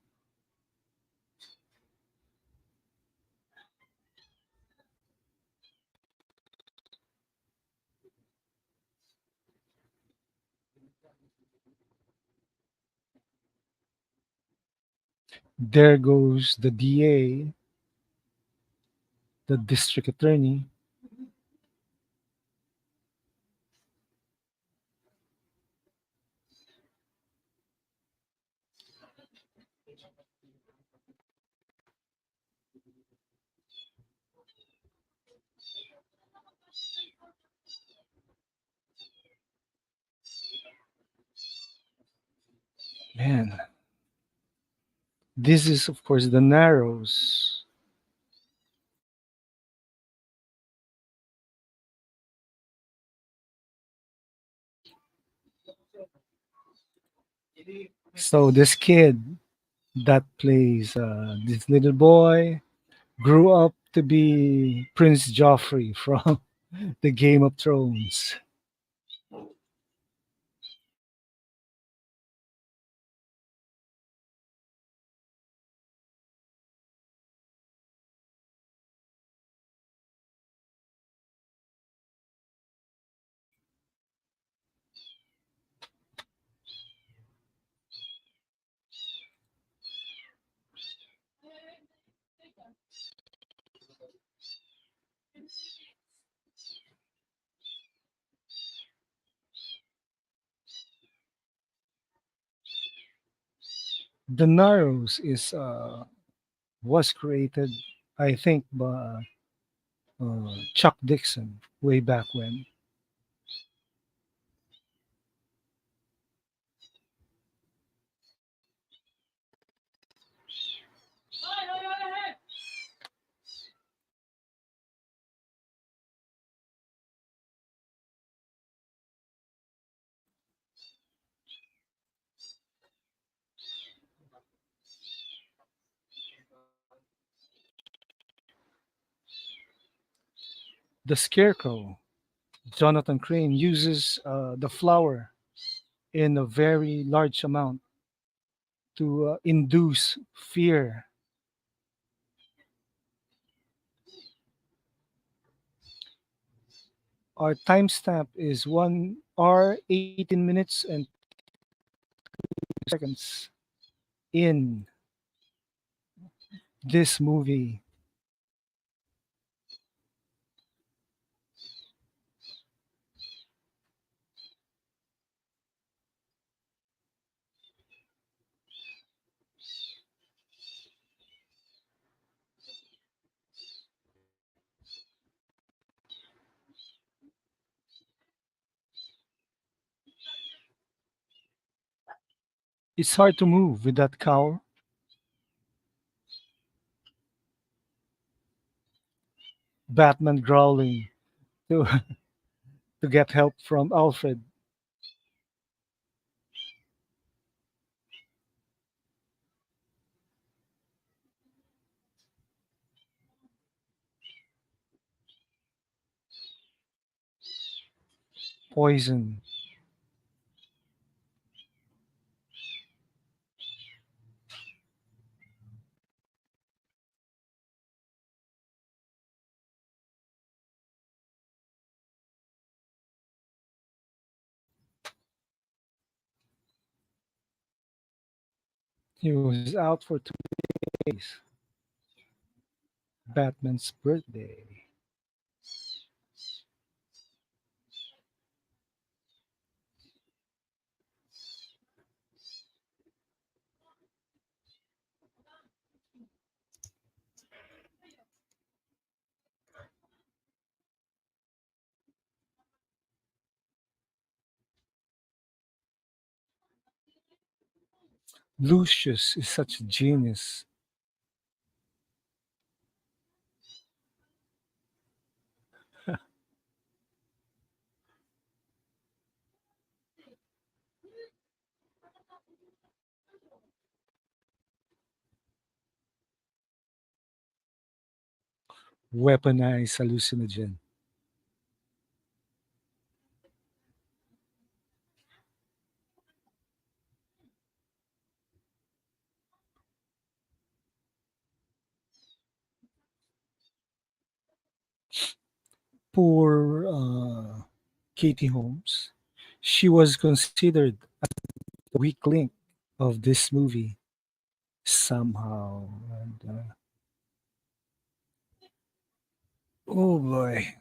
there goes the DA, the district attorney. Man, this is of course the Narrows. So this kid that plays this little boy grew up to be Prince Joffrey from the Game of Thrones. The Narrows is was created, I think, by Chuck Dixon way back when. the Scarecrow, Jonathan Crane, uses the flower in a very large amount to induce fear. Our timestamp is 1 hour 18 minutes and seconds in this movie. It's hard to move with that cowl. Batman growling to to get help from Alfred. Poison. He was out for 2 days. Batman's birthday. Lucius is such a genius. Weaponized hallucinogen. Poor Katie Holmes. She was considered the weak link of this movie somehow. And, oh boy.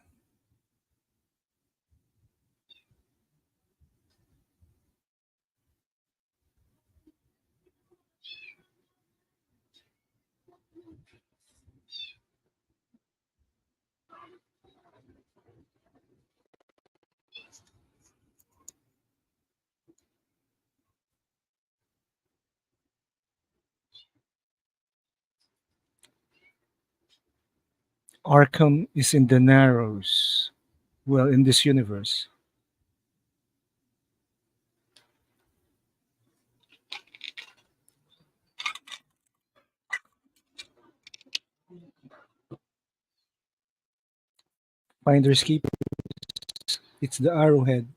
Arkham is in the Narrows. Well, in this universe. Finders Keepers. It's the Arrowhead.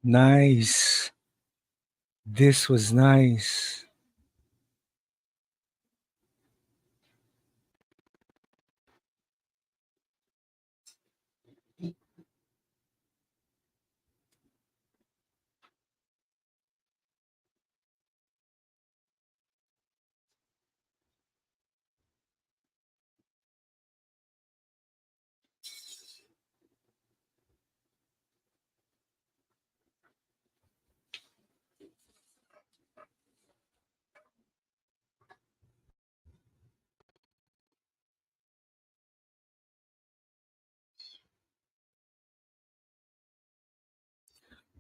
Nice. This was nice.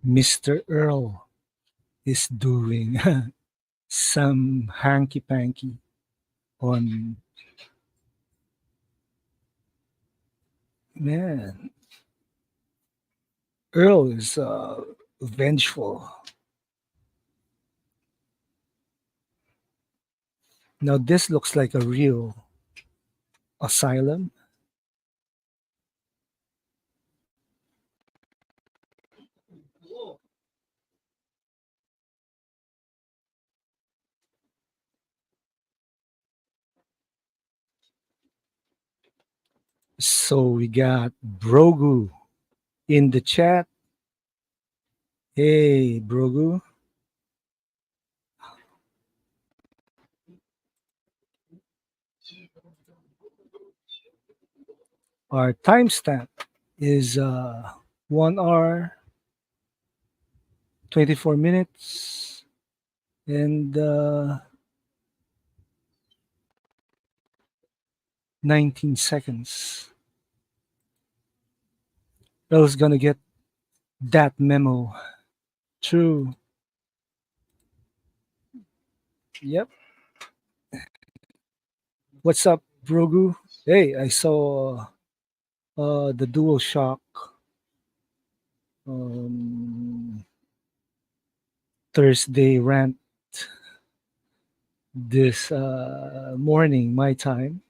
Mr. Earl is doing some hanky panky on, man. Earl is vengeful. Now this looks like a real asylum. So we got Brogu in the chat. Hey, Brogu. Our timestamp is 1 hour, 24 minutes, and 19 seconds. Earl's gonna get that memo. True. Yep. What's up, Brogu? Hey, I saw the Dual Shock um, Thursday rant this morning, my time.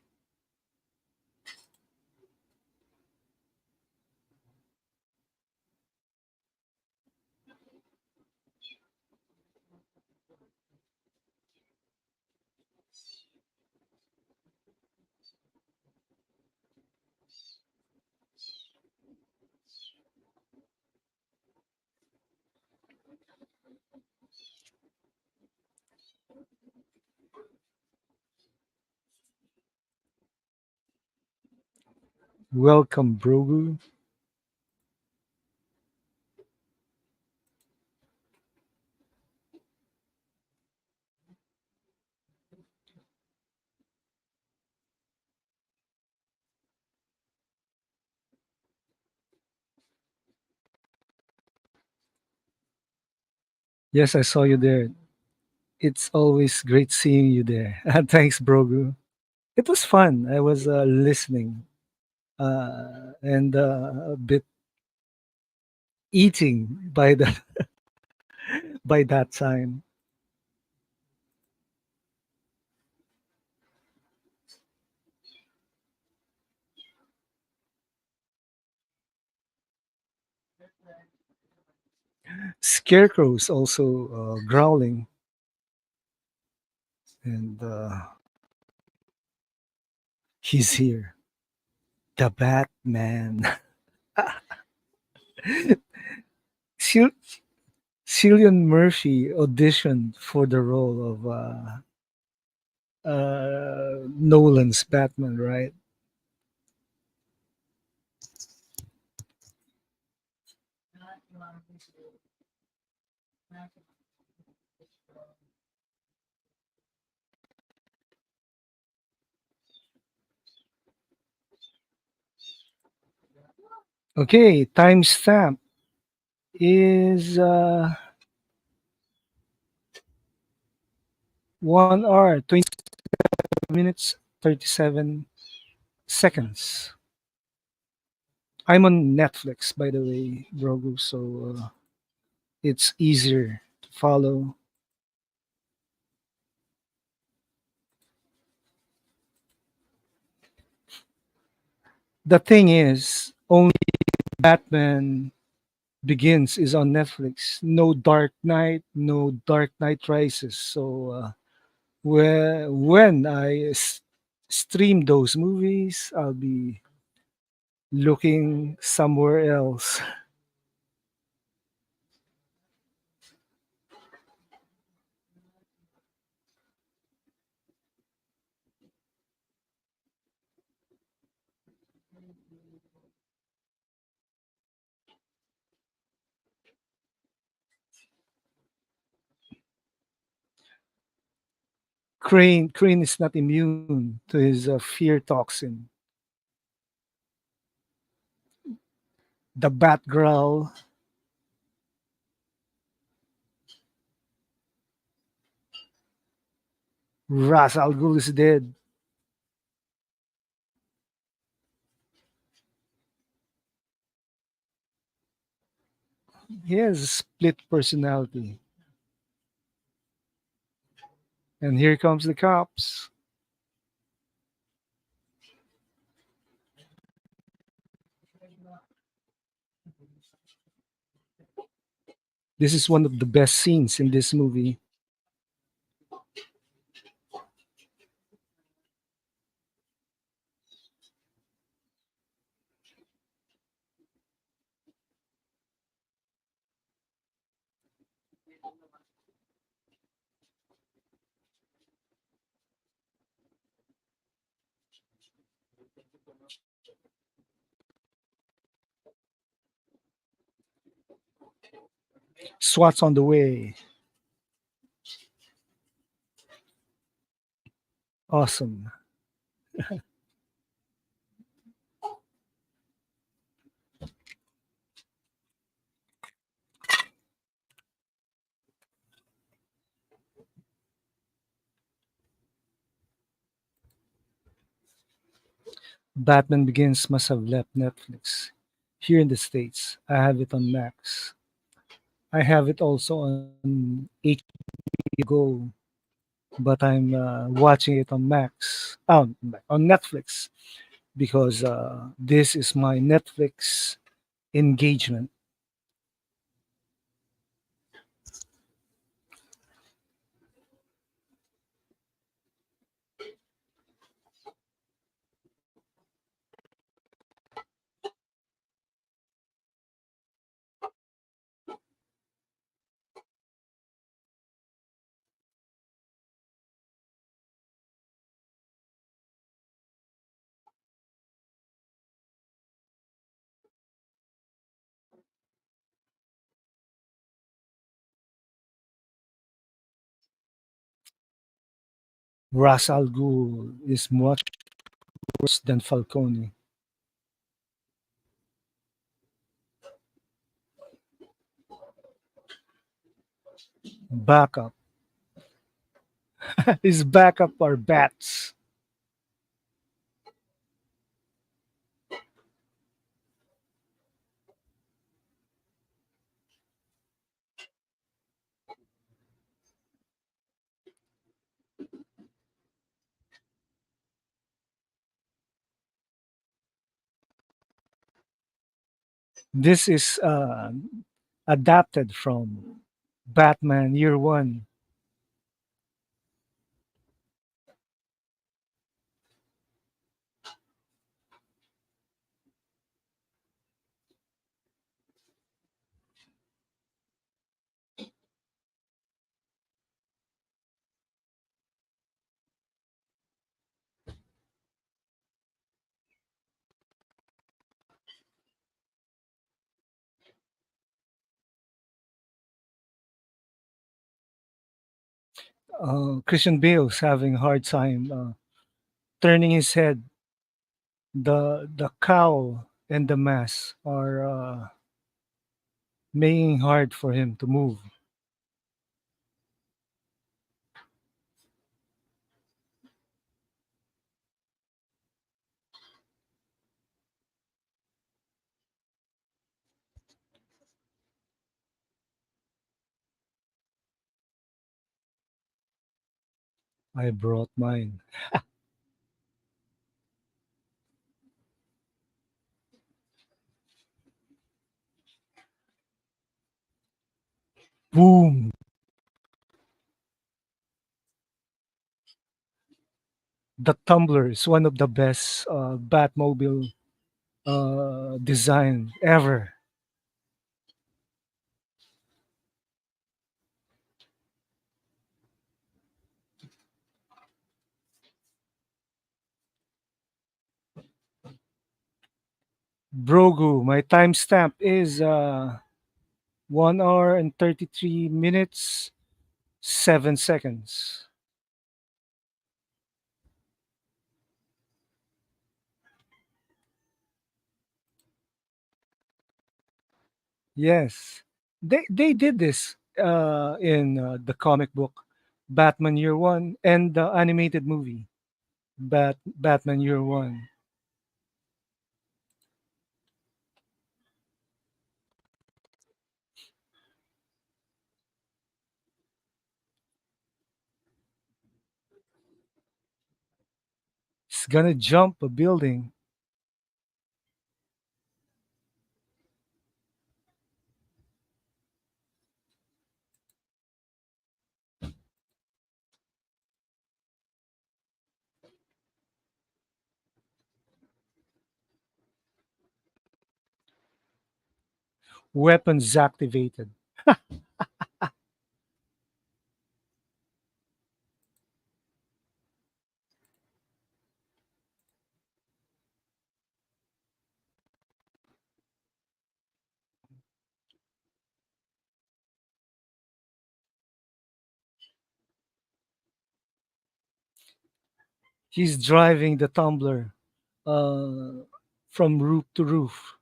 Welcome, Brogu. Yes, I saw you there. It's always great seeing you there. Thanks, Brogu. It was fun. I was listening and a bit eating by the by that time. Scarecrow's also growling, and he's here. The Batman. Cil- Cillian Murphy auditioned for the role of Nolan's Batman, right? Okay, timestamp is 1 hour, 20 minutes, 37 seconds. I'm on Netflix, by the way, Grogu, so it's easier to follow. The thing is, only Batman Begins is on Netflix. No Dark Knight, no Dark Knight Rises. So when I stream those movies, I'll be looking somewhere else. Crane is not immune to his fear toxin. The bat growl. Ras Al Ghul is dead. He has a split personality. And here comes the cops. This is one of the best scenes in this movie. SWAT's on the way. Awesome. Batman Begins must have left Netflix. Here in the States, I have it on Max. I have it also on HBO Go, but I'm watching it on Max, on Netflix, because this is my Netflix engagement. Ras Al Ghul is much worse than Falcone. Backup. His backup are bats. This is adapted from Batman Year One. Christian Bale's having a hard time turning his head. The cowl and the mask are making hard for him to move. I brought mine. Boom! The Tumbler is one of the best Batmobile design ever. Brogu, my timestamp is 1 hour and 33 minutes, 7 seconds. Yes, they did this in the comic book. Batman Year One, and the animated movie Batman Year One. He's gonna jump a building. Weapons activated. He's driving the tumbler uh, from roof to roof.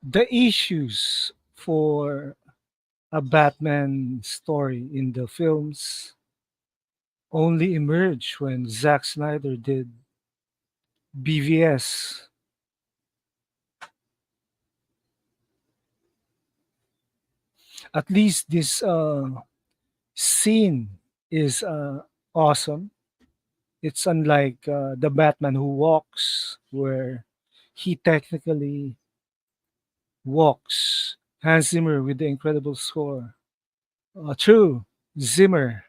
The issues for a Batman story in the films only emerged when Zack Snyder did BVS. At least this scene is awesome. It's unlike the Batman Who Walks, where he technically walks. Hans Zimmer with the incredible score. True, Zimmer,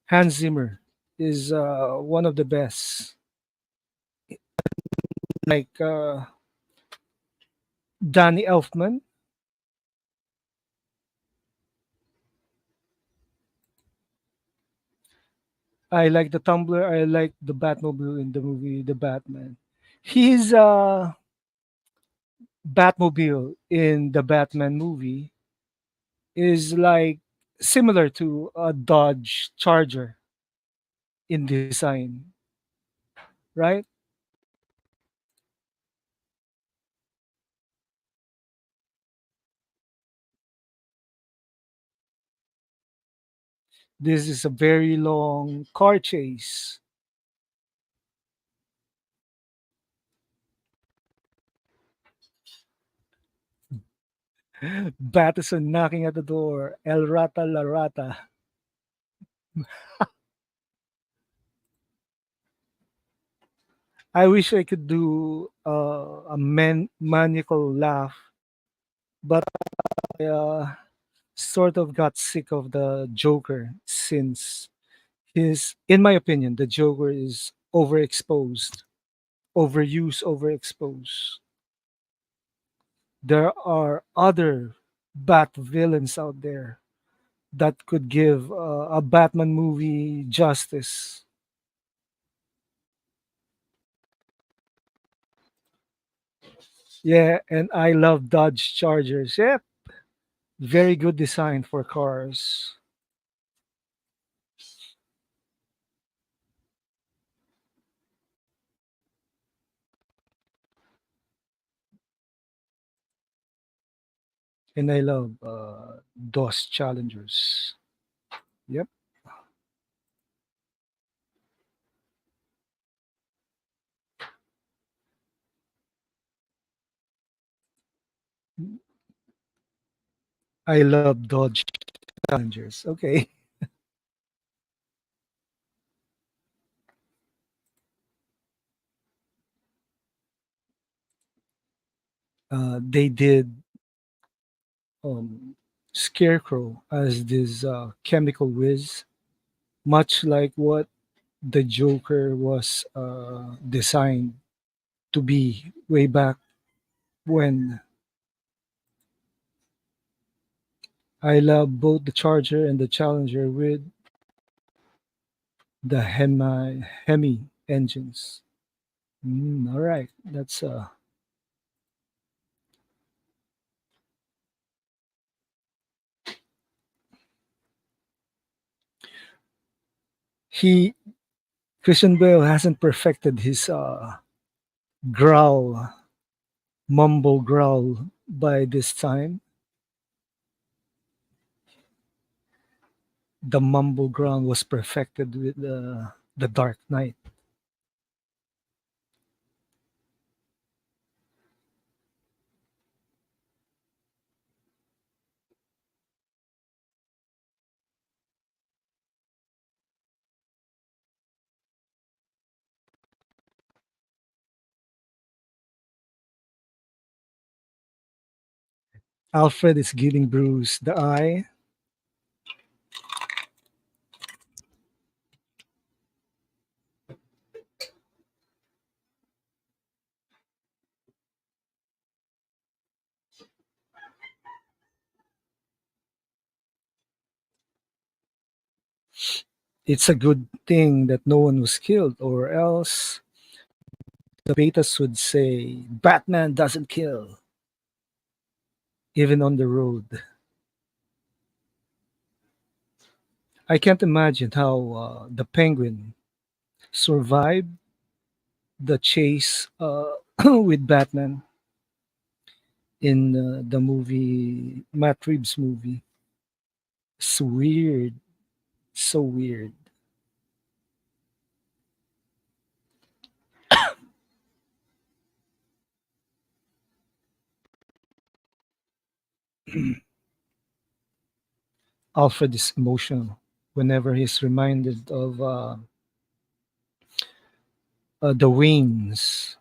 Hans Zimmer is one of the best. Like Danny Elfman, I like the Tumblr. I like the Batmobile in the movie The Batman. His Batmobile in the Batman movie is like similar to a Dodge Charger in design, right? This is a very long car chase. Battison knocking at the door. El Rata La Rata. I wish I could do a maniacal laugh, but I sort of got sick of the Joker since in my opinion, the Joker is overexposed, overused, overexposed. There are other Bat villains out there that could give a Batman movie justice. Yeah, and I love Dodge Chargers. Yep, very good design for cars. And I love DOS Challengers. Yep, I love Dodge Challengers. Okay. They did um, Scarecrow as this chemical whiz, much like what the Joker was designed to be way back when. I love both the Charger and the Challenger with the Hemi engines. All right, that's He Christian Bale hasn't perfected his growl, mumble growl by this time. The mumble growl was perfected with the Dark Knight. Alfred is giving Bruce the eye. It's a good thing that no one was killed, or else the betas would say Batman doesn't kill, even on the road. I can't imagine how the Penguin survived the chase with Batman in the movie, Matt Reeves' movie. It's weird, so weird. Alfred is emotional whenever he's reminded of the Waynes.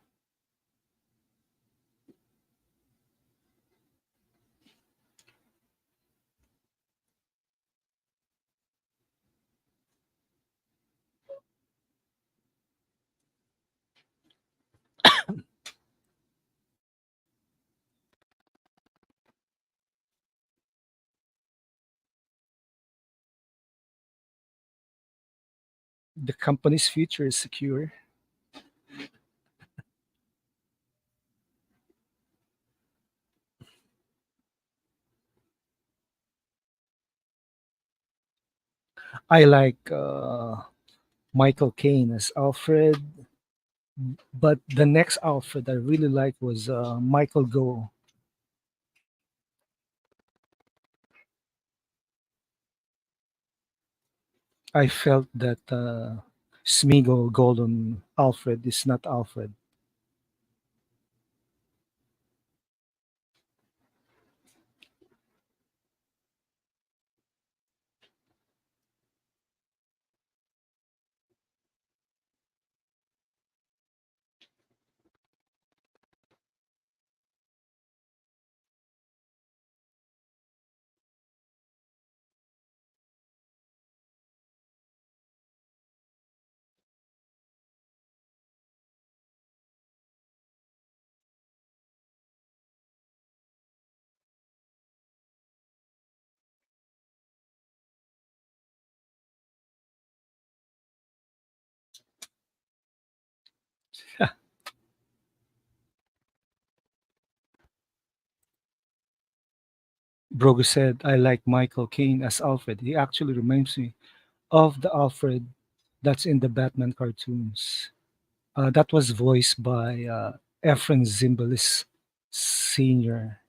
The company's future is secure. I like Michael Caine as Alfred, but the next Alfred I really liked was Michael Go. I felt that Smeagol Golden Alfred is not Alfred. Brogo said, I like Michael Caine as Alfred. He actually reminds me of the Alfred that's in the Batman cartoons. That was voiced by Efren Zimbalist Sr.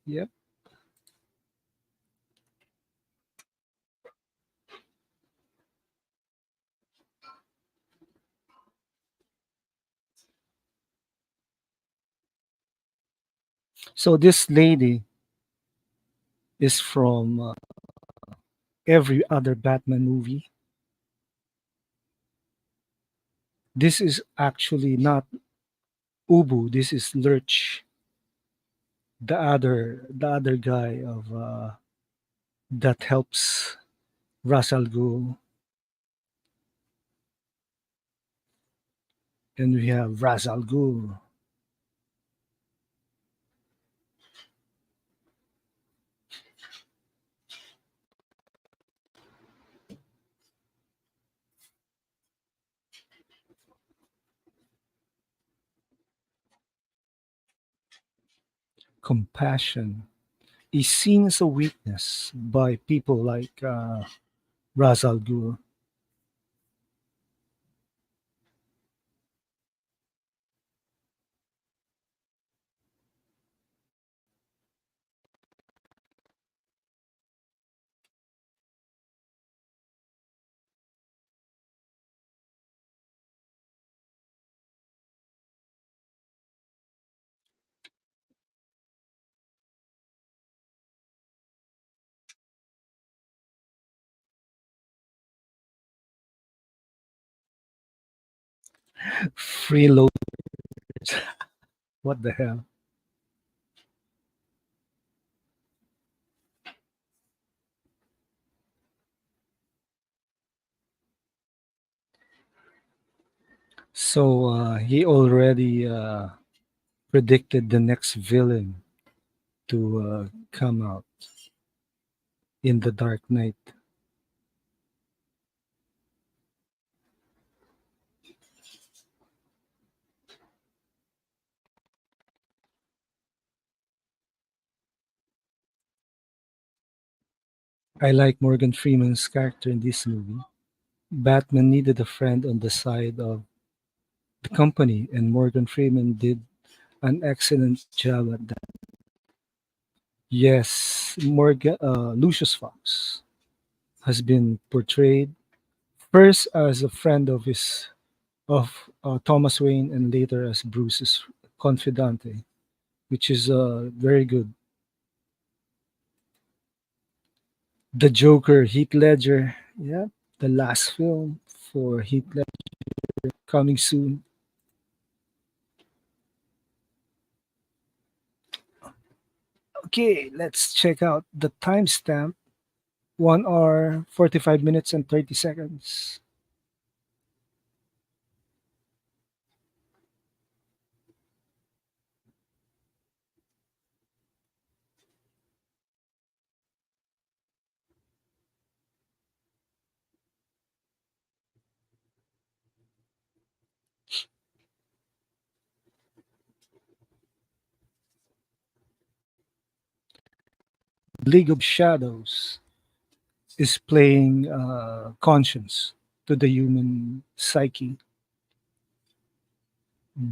Yep. So this lady is from every other Batman movie. This is actually not Ubu. This is Lurch, the other guy of that helps Ra's al Ghul, and we have Ra's al Ghul. Compassion is seen as a weakness by people like Ra's al Ghul. Freeloaders. What the hell? So he already predicted the next villain to come out in the Dark Knight. I like Morgan Freeman's character in this movie. Batman needed a friend on the side of the company, and Morgan Freeman did an excellent job at that. Yes, Morgan Lucius Fox has been portrayed first as a friend of his of Thomas Wayne and later as Bruce's confidante, which is very good. The Joker, Heath Ledger, yeah, the last film for Heath Ledger coming soon. Okay, let's check out the timestamp. 1 hour, 45 minutes, and 30 seconds. League of Shadows is playing conscience to the human psyche,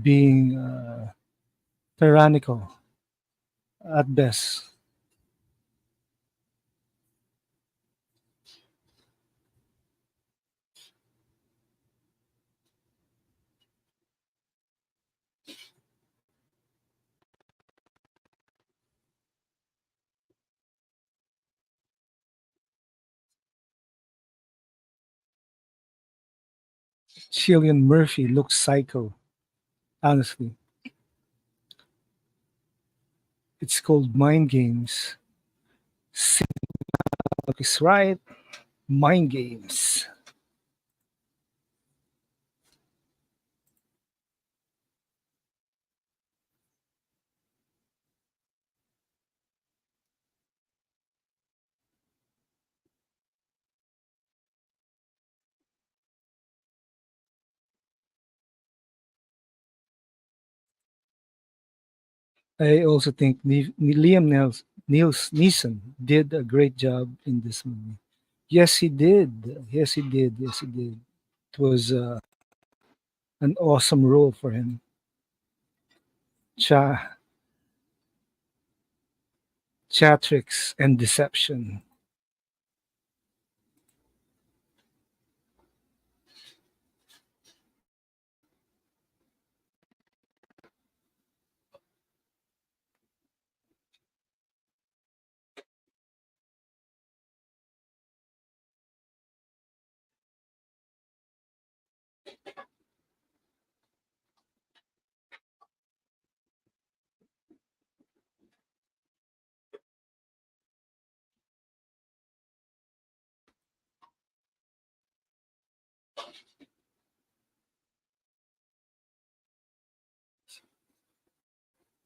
being tyrannical at best. Cillian Murphy looks psycho, honestly. It's called Mind Games. Is right. Mind Games. I also think Niels Neeson did a great job in this movie. Yes, he did. Yes, he did. Yes, he did. It was an awesome role for him. Cha- Chatrix and Deception.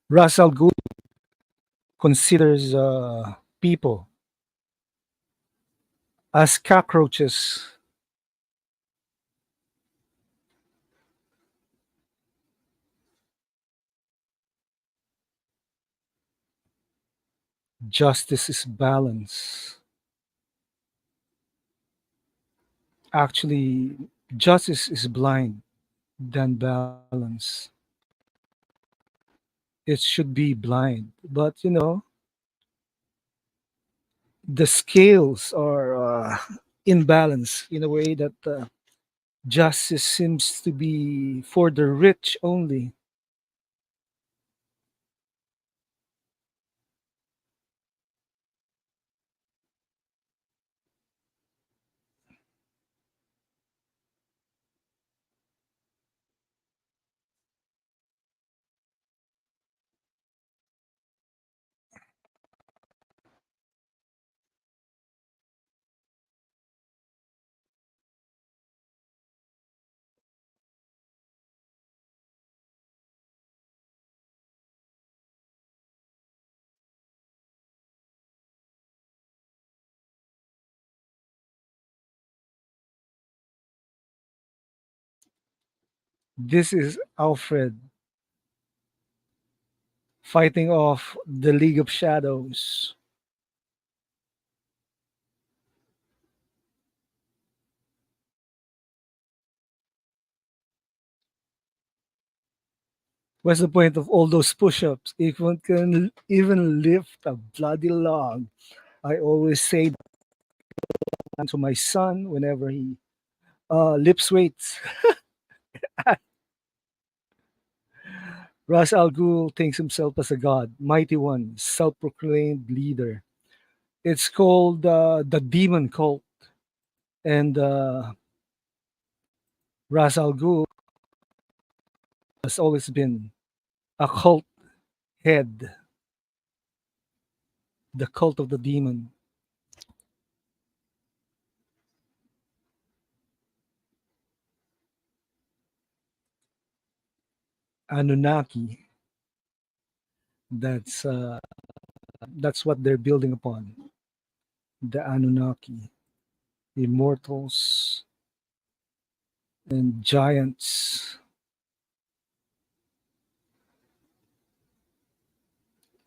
Russell Gould considers people as cockroaches. Justice is balance. Actually, justice is blind than balance. It should be blind, but the scales are imbalanced in a way that justice seems to be for the rich only. This is Alfred fighting off the League of Shadows. What's the point of all those push-ups if one can even lift a bloody log? I always say that to my son whenever he lifts weights. Ras Al Ghul thinks himself as a god, mighty one, self-proclaimed leader. It's called the Demon Cult, and Ras Al Ghul has always been a cult head, the cult of the demon. Anunnaki. That's uh, that's what they're building upon. The Anunnaki, immortals and giants.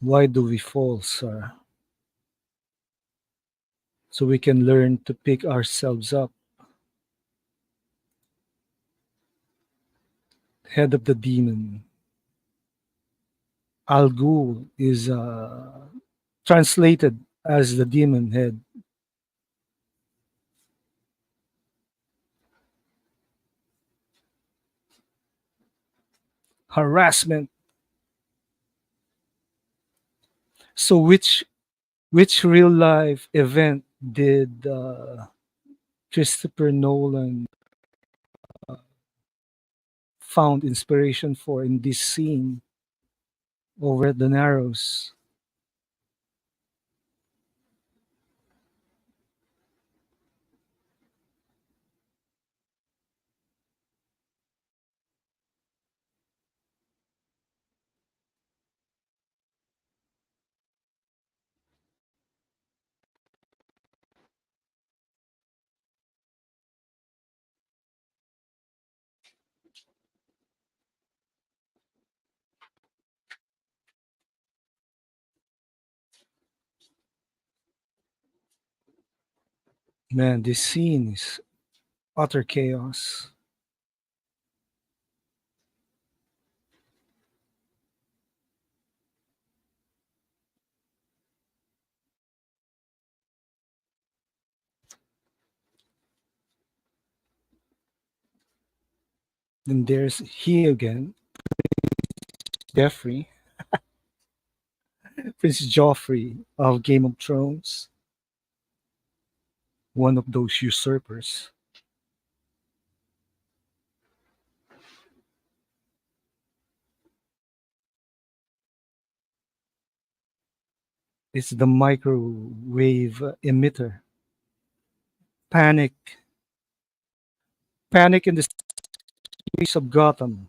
Why do we fall, sir? So we can learn to pick ourselves up. Head of the demon. Al Ghul is translated as the demon head. Harassment. So which real life event did Christopher Nolan found inspiration for in this scene over at the Narrows? Man, this scene is utter chaos. And there's he again, Jeffrey, Prince Joffrey of Game of Thrones, one of those usurpers. It's the microwave emitter. Panic, panic in the streets of Gotham.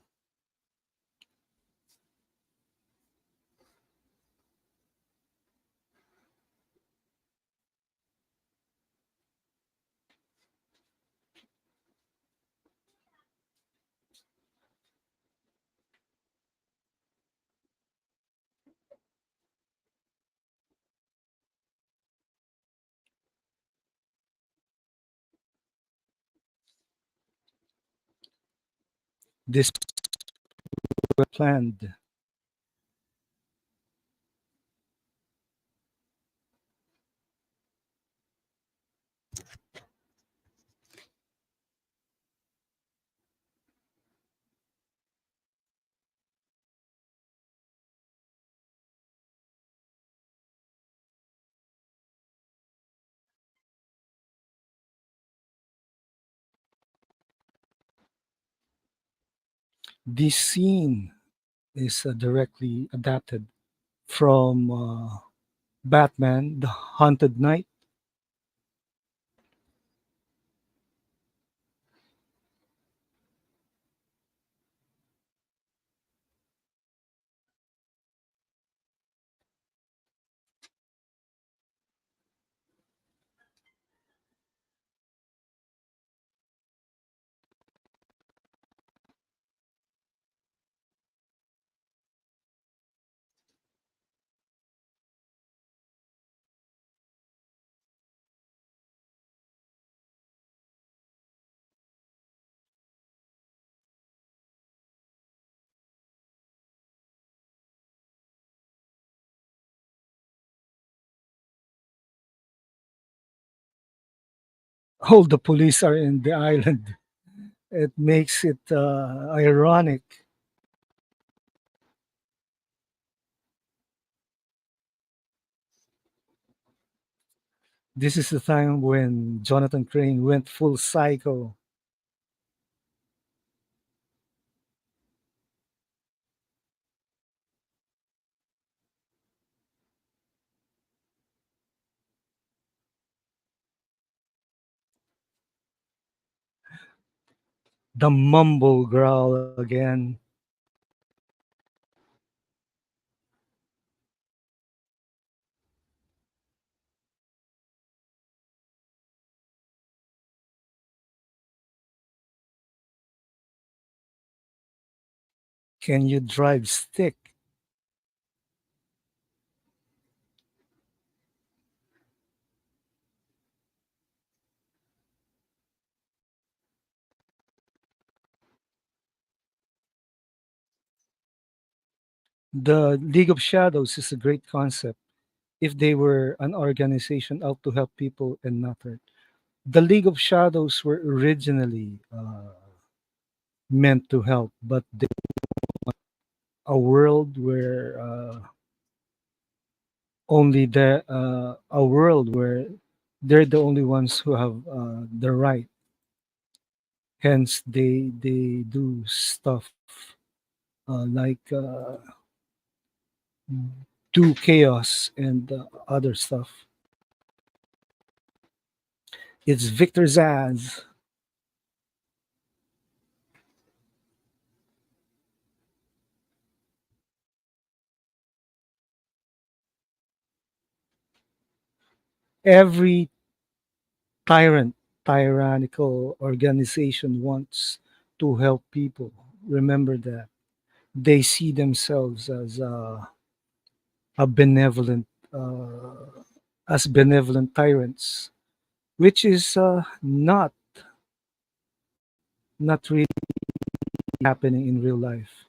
This was planned. This scene is directly adapted from Batman: The Haunted Knight. All the police are in the island. It makes it ironic. This is the time when Jonathan Crane went full psycho. The mumble growl again. Can you drive stick? The League of Shadows is a great concept if they were an organization out to help people and not hurt. The League of Shadows were originally meant to help, but they a world where only the a world where they're the only ones who have the right. Hence, they do stuff like do chaos and other stuff. It's Victor Zaz. Every tyrant, tyrannical organization wants to help people. Remember that they see themselves a benevolent, as benevolent tyrants, which is not really happening in real life.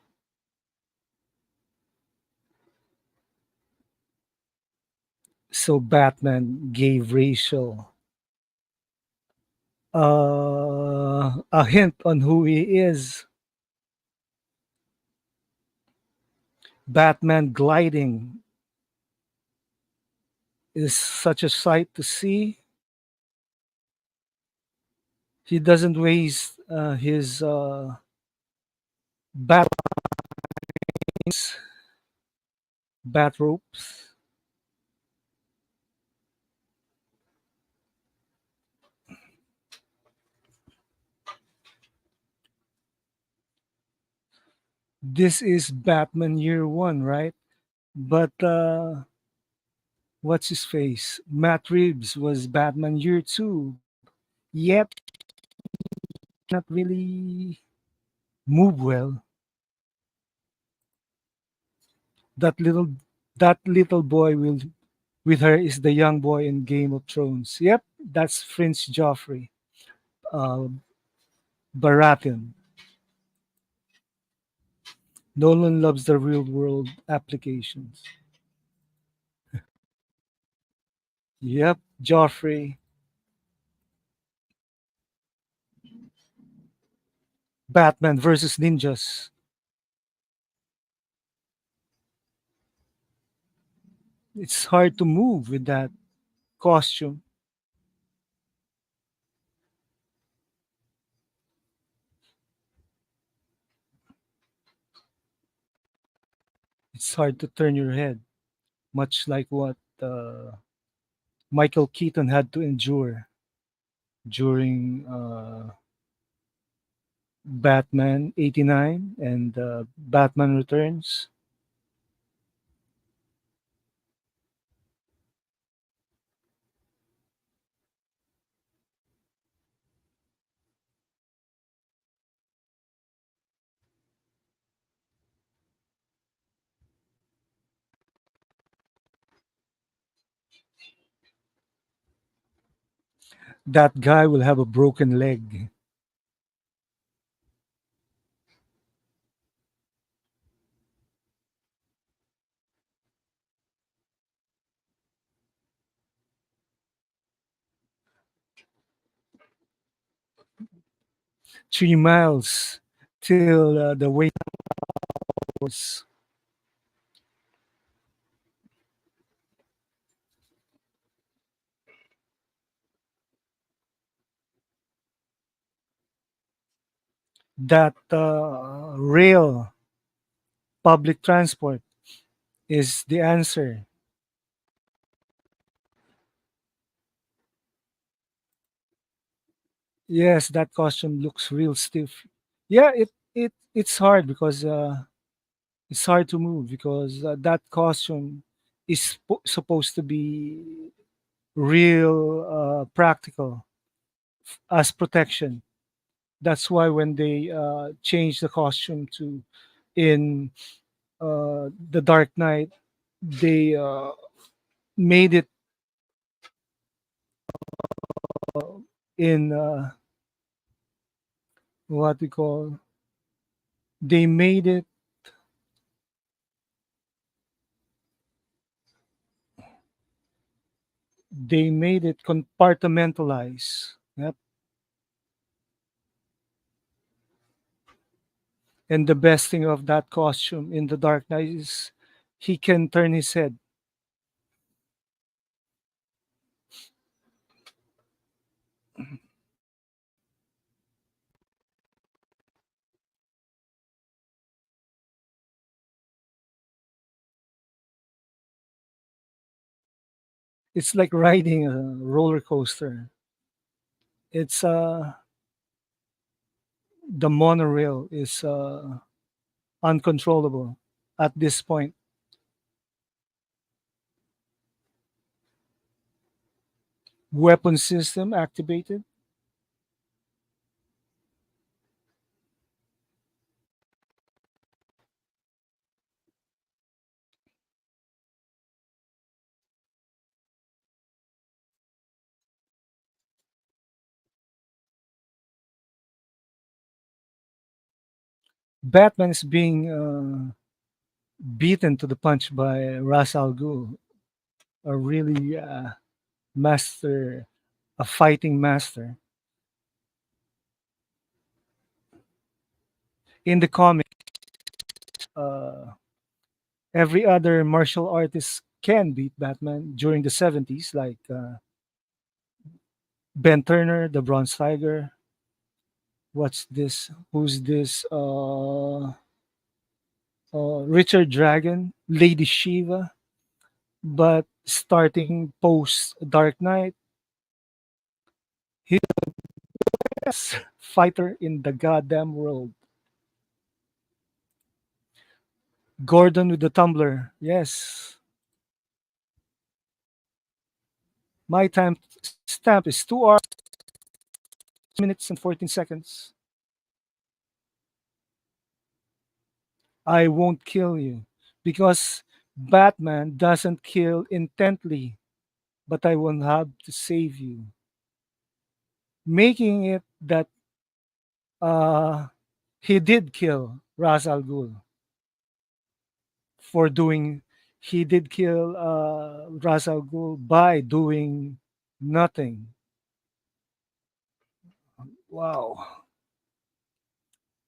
So Batman gave Rachel a hint on who he is. Batman gliding is such a sight to see. He doesn't waste his bat bat ropes. This is Batman Year One, right? But what's his face? Matt Reeves was Batman Year Two. Yet not really move well. That little that little boy will with her is the young boy in Game of Thrones. Yep, that's Prince Joffrey, uh, Baratheon. Nolan loves the real world applications. Yep, Joffrey, Batman versus ninjas. It's hard to move with that costume. It's hard to turn your head, much like what Michael Keaton had to endure during Batman 89 and Batman Returns. That guy will have a broken leg. 3 miles till the way was. That rail public transport is the answer. Yes, that costume looks real stiff. Yeah, it's hard because it's hard to move because that costume is supposed to be real practical as protection. That's why when they changed the costume to in the Dark Knight, they made it in what we call they made it they made it compartmentalize. Yep. And the best thing of that costume in the Dark Knight is he can turn his head. It's like riding a roller coaster. It's the monorail is uncontrollable at this point. Weapon system activated. Batman is being beaten to the punch by Ras Al Ghul, a really master, a fighting master. In the comic, uh, every other martial artist can beat Batman during the 70s, like Ben Turner, the Bronze Tiger. What's this? Who's this? Richard Dragon, Lady Shiva. But starting post Dark Knight, he's the best fighter in the goddamn world. Gordon with the tumbler. Yes. My time stamp is 2 hours, minutes, and 14 seconds. I won't kill you because Batman doesn't kill intently, but I won't have to save you. Making it that uh, he did kill Ra's al Ghul. for doing. He did kill Ra's al Ghul by doing nothing. Wow,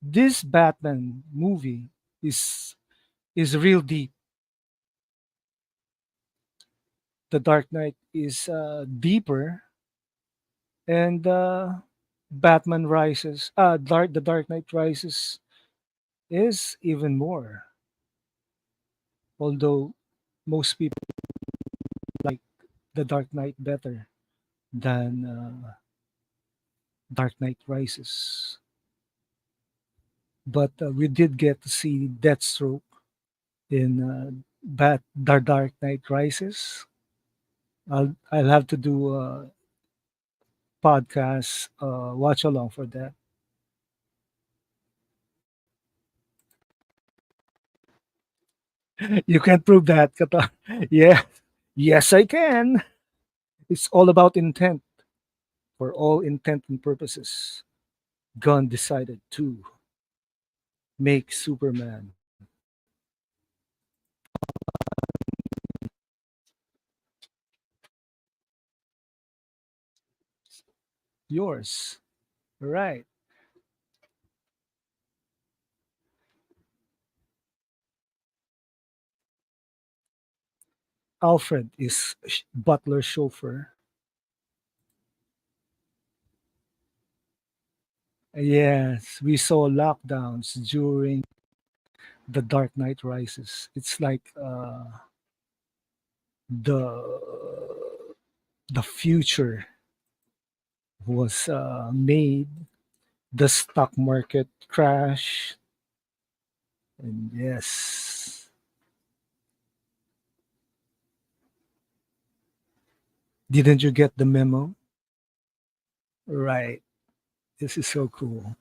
this Batman movie is real deep. The Dark Knight is deeper, and Batman Rises. The Dark Knight Rises is even more. Although most people like the Dark Knight better than Dark Knight Rises. But we did get to see Deathstroke in The Dark Knight Rises. I'll have to do a podcast watch along for that. You can't prove that, Kata. Yeah, yes, I can. It's all about intent. For all intent and purposes, Gunn decided to make Superman yours. Right. Alfred is Butler's chauffeur. Yes, we saw lockdowns during The Dark Knight Rises. It's like the future was made. The stock market crash, and yes, didn't you get the memo? Right. This is so cool.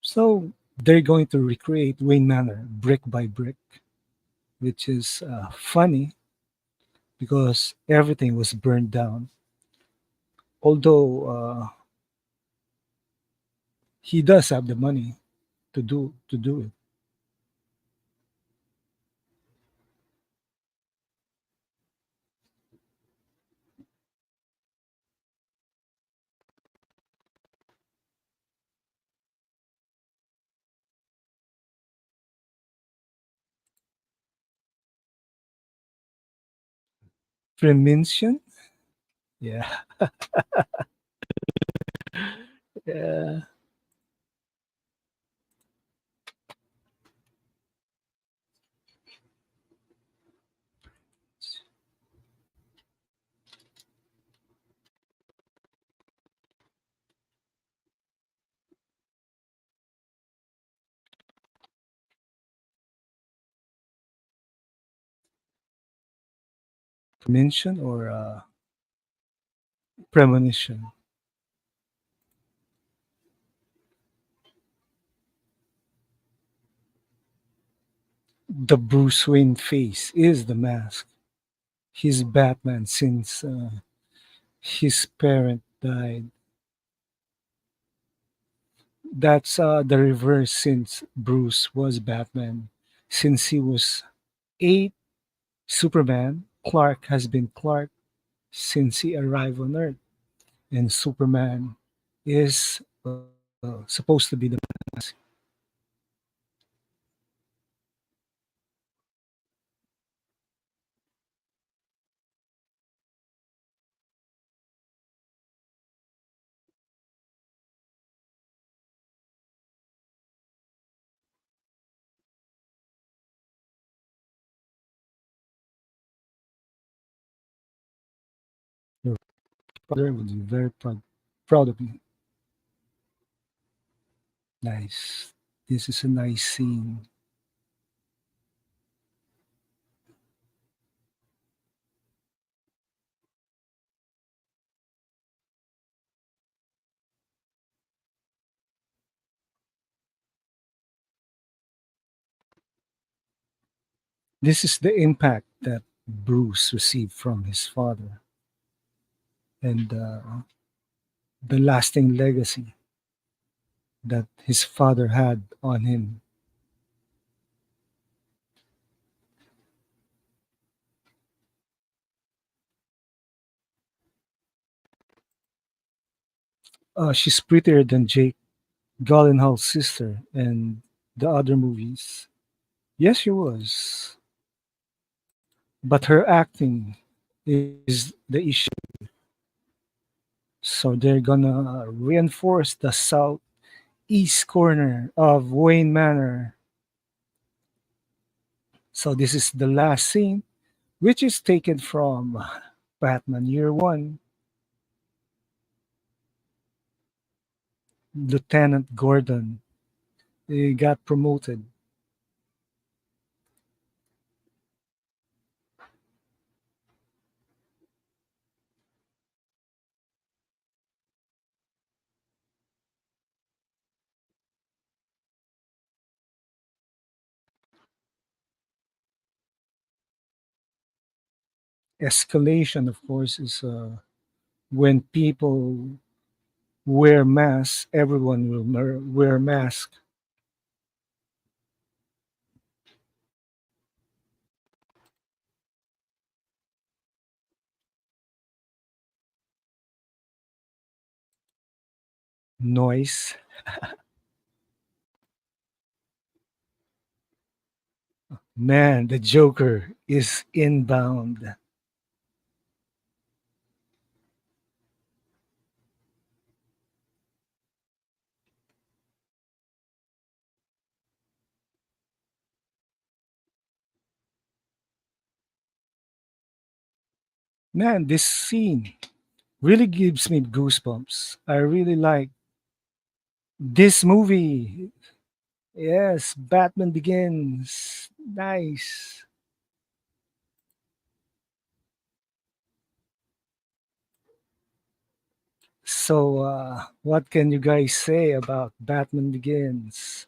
So they're going to recreate Wayne Manor brick by brick, which is funny because everything was burned down. Although he does have the money to do it. Premonition, yeah, yeah. Premonition or premonition. The Bruce Wayne face is the mask. He's Batman since his parent died. That's the reverse since Bruce was Batman. Since he was 8, Superman, Clark has been Clark since he arrived on Earth. And Superman is supposed to be the mask. Your father would be very proud of you. Nice. This is a nice scene. This is the impact that Bruce received from his father and the lasting legacy that his father had on him. She's prettier than Jake Gyllenhaal's sister and the other movies. Yes, she was. But her acting is the issue. So they're gonna reinforce the southeast corner of Wayne Manor. So this is the last scene, which is taken from Batman Year One. Lieutenant Gordon, he got promoted. Escalation, of course, is when people wear masks. Everyone will wear masks. Noise. Man, the Joker is inbound. Man, this scene really gives me goosebumps. I really like this movie. Yes, Batman Begins. Nice. So, what can you guys say about Batman Begins?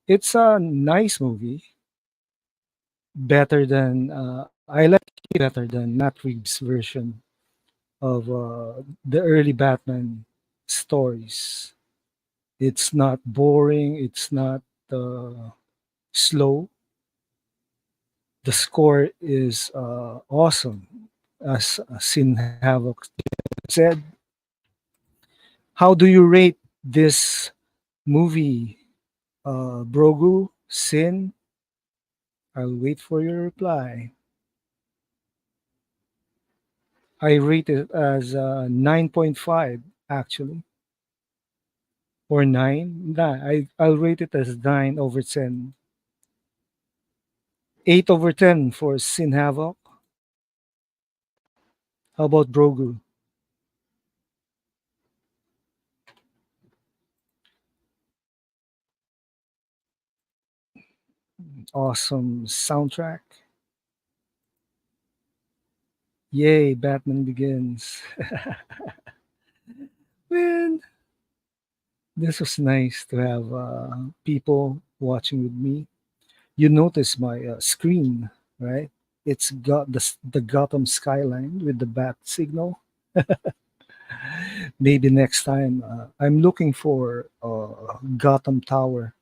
It's a nice movie. I like it better than Matt Reeves' version of the early Batman stories. It's not boring. It's not slow. The score is awesome, as Sin Havoc said. How do you rate this movie, Brogu? Sin? I'll wait for your reply. I rate it as 9.5, actually, or 9. Nah, I'll rate it as 9 over 10. 8 over 10 for Sin Havoc. How about Brogu? Awesome soundtrack. Yay, Batman Begins. Man, this was nice to have people watching with me. You notice my screen, right? It's got the Gotham skyline with the bat signal. Maybe next time I'm looking for Gotham Tower,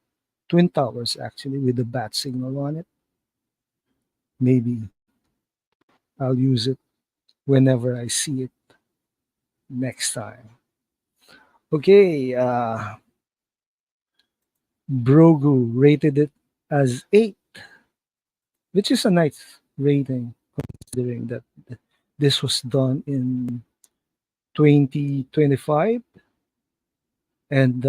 Twin Towers actually, with the bat signal on it. Maybe I'll use it whenever I see it next time. Okay, Brogu rated it as 8, which is a nice rating considering that this was done in 2025 and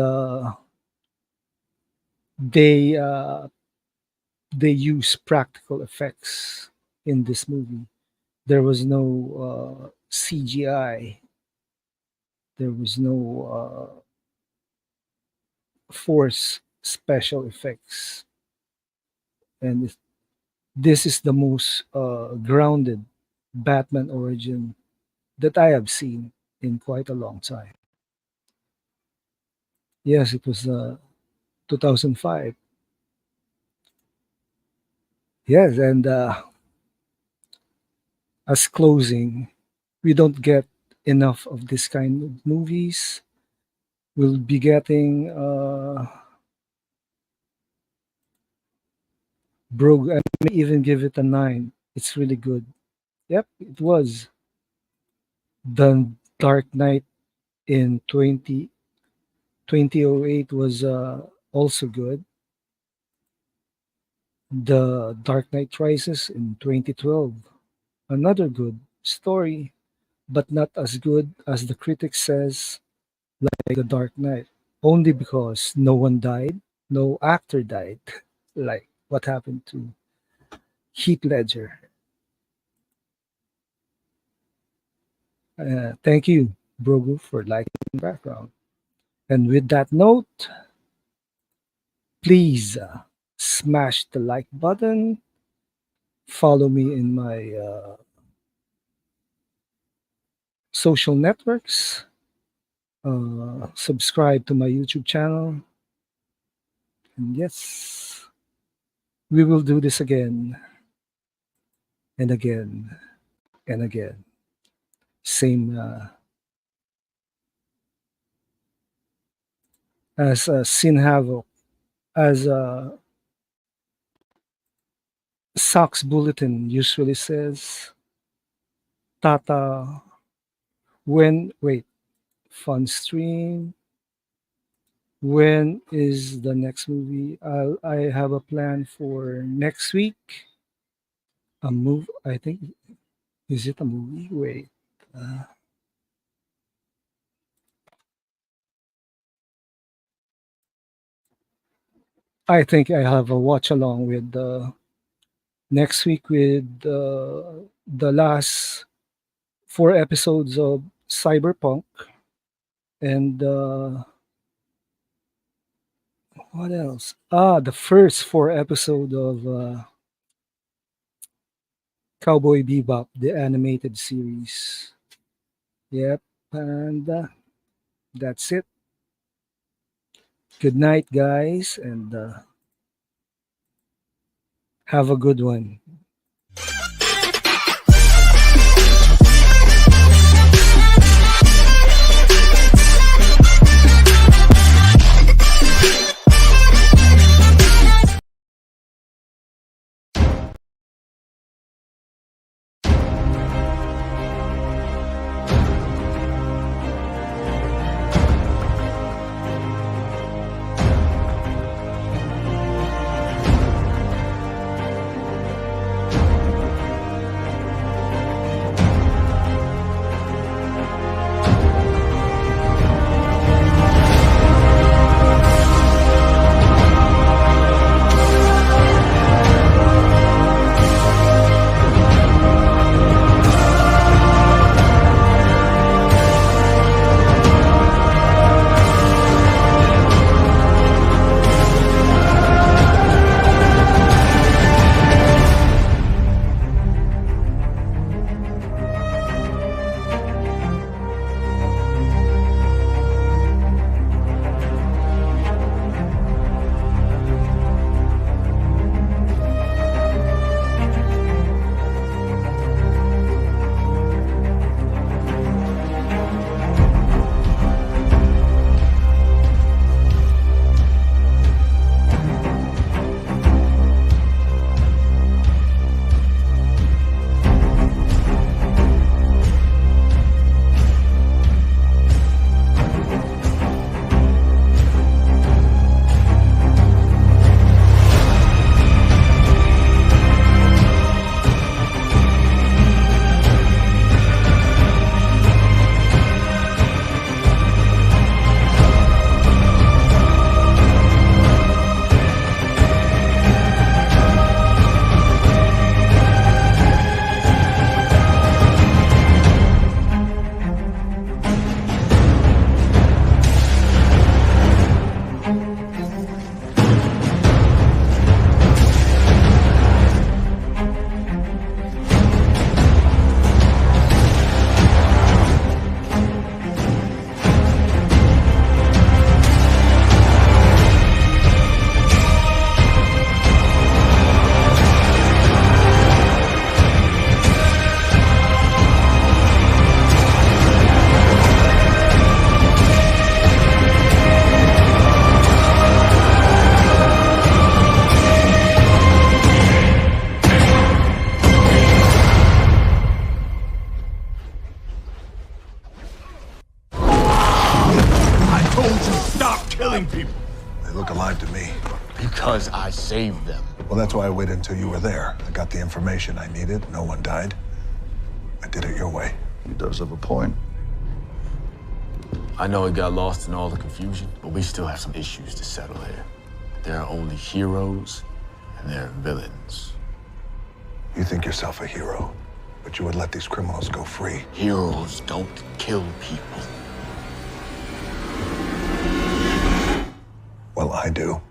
they uh, they use practical effects in this movie. There was no CGI. There was no force special effects, and this is the most grounded Batman origin that I have seen in quite a long time. Yes, it was 2005. Yes, and as closing, we don't get enough of this kind of movies. We'll be getting Brogue. I may even give it a 9. It's really good. Yep, it was. The Dark Knight in 2008 was also good. The Dark Knight Rises in 2012, another good story, but not as good as the critic says, like The Dark Knight, only because no one died, no actor died, like what happened to Heath Ledger. Thank you, Brogu, for liking the background. And with that note, please smash the like button, follow me in my social networks, subscribe to my YouTube channel, and yes, we will do this again and again and again. Same as Sin Havoc, as Sox Bulletin usually says, Tata, wait, Fun Stream, when is the next movie? I have a plan for next week. A move, I think. Is it a movie? Wait. I think I have a watch along with next week with the last 4 episodes of Cyberpunk and what else? The first 4 episode of Cowboy Bebop, the animated series. Yep, and that's it. Good night, guys, and have a good one. Stop killing people! They look alive to me. Because I saved them. Well, that's why I waited until you were there. I got the information I needed. No one died. I did it your way. He does have a point. I know it got lost in all the confusion, but we still have some issues to settle here. There are only heroes, and there are villains. You think yourself a hero, but you would let these criminals go free. Heroes don't kill people. Well, I do.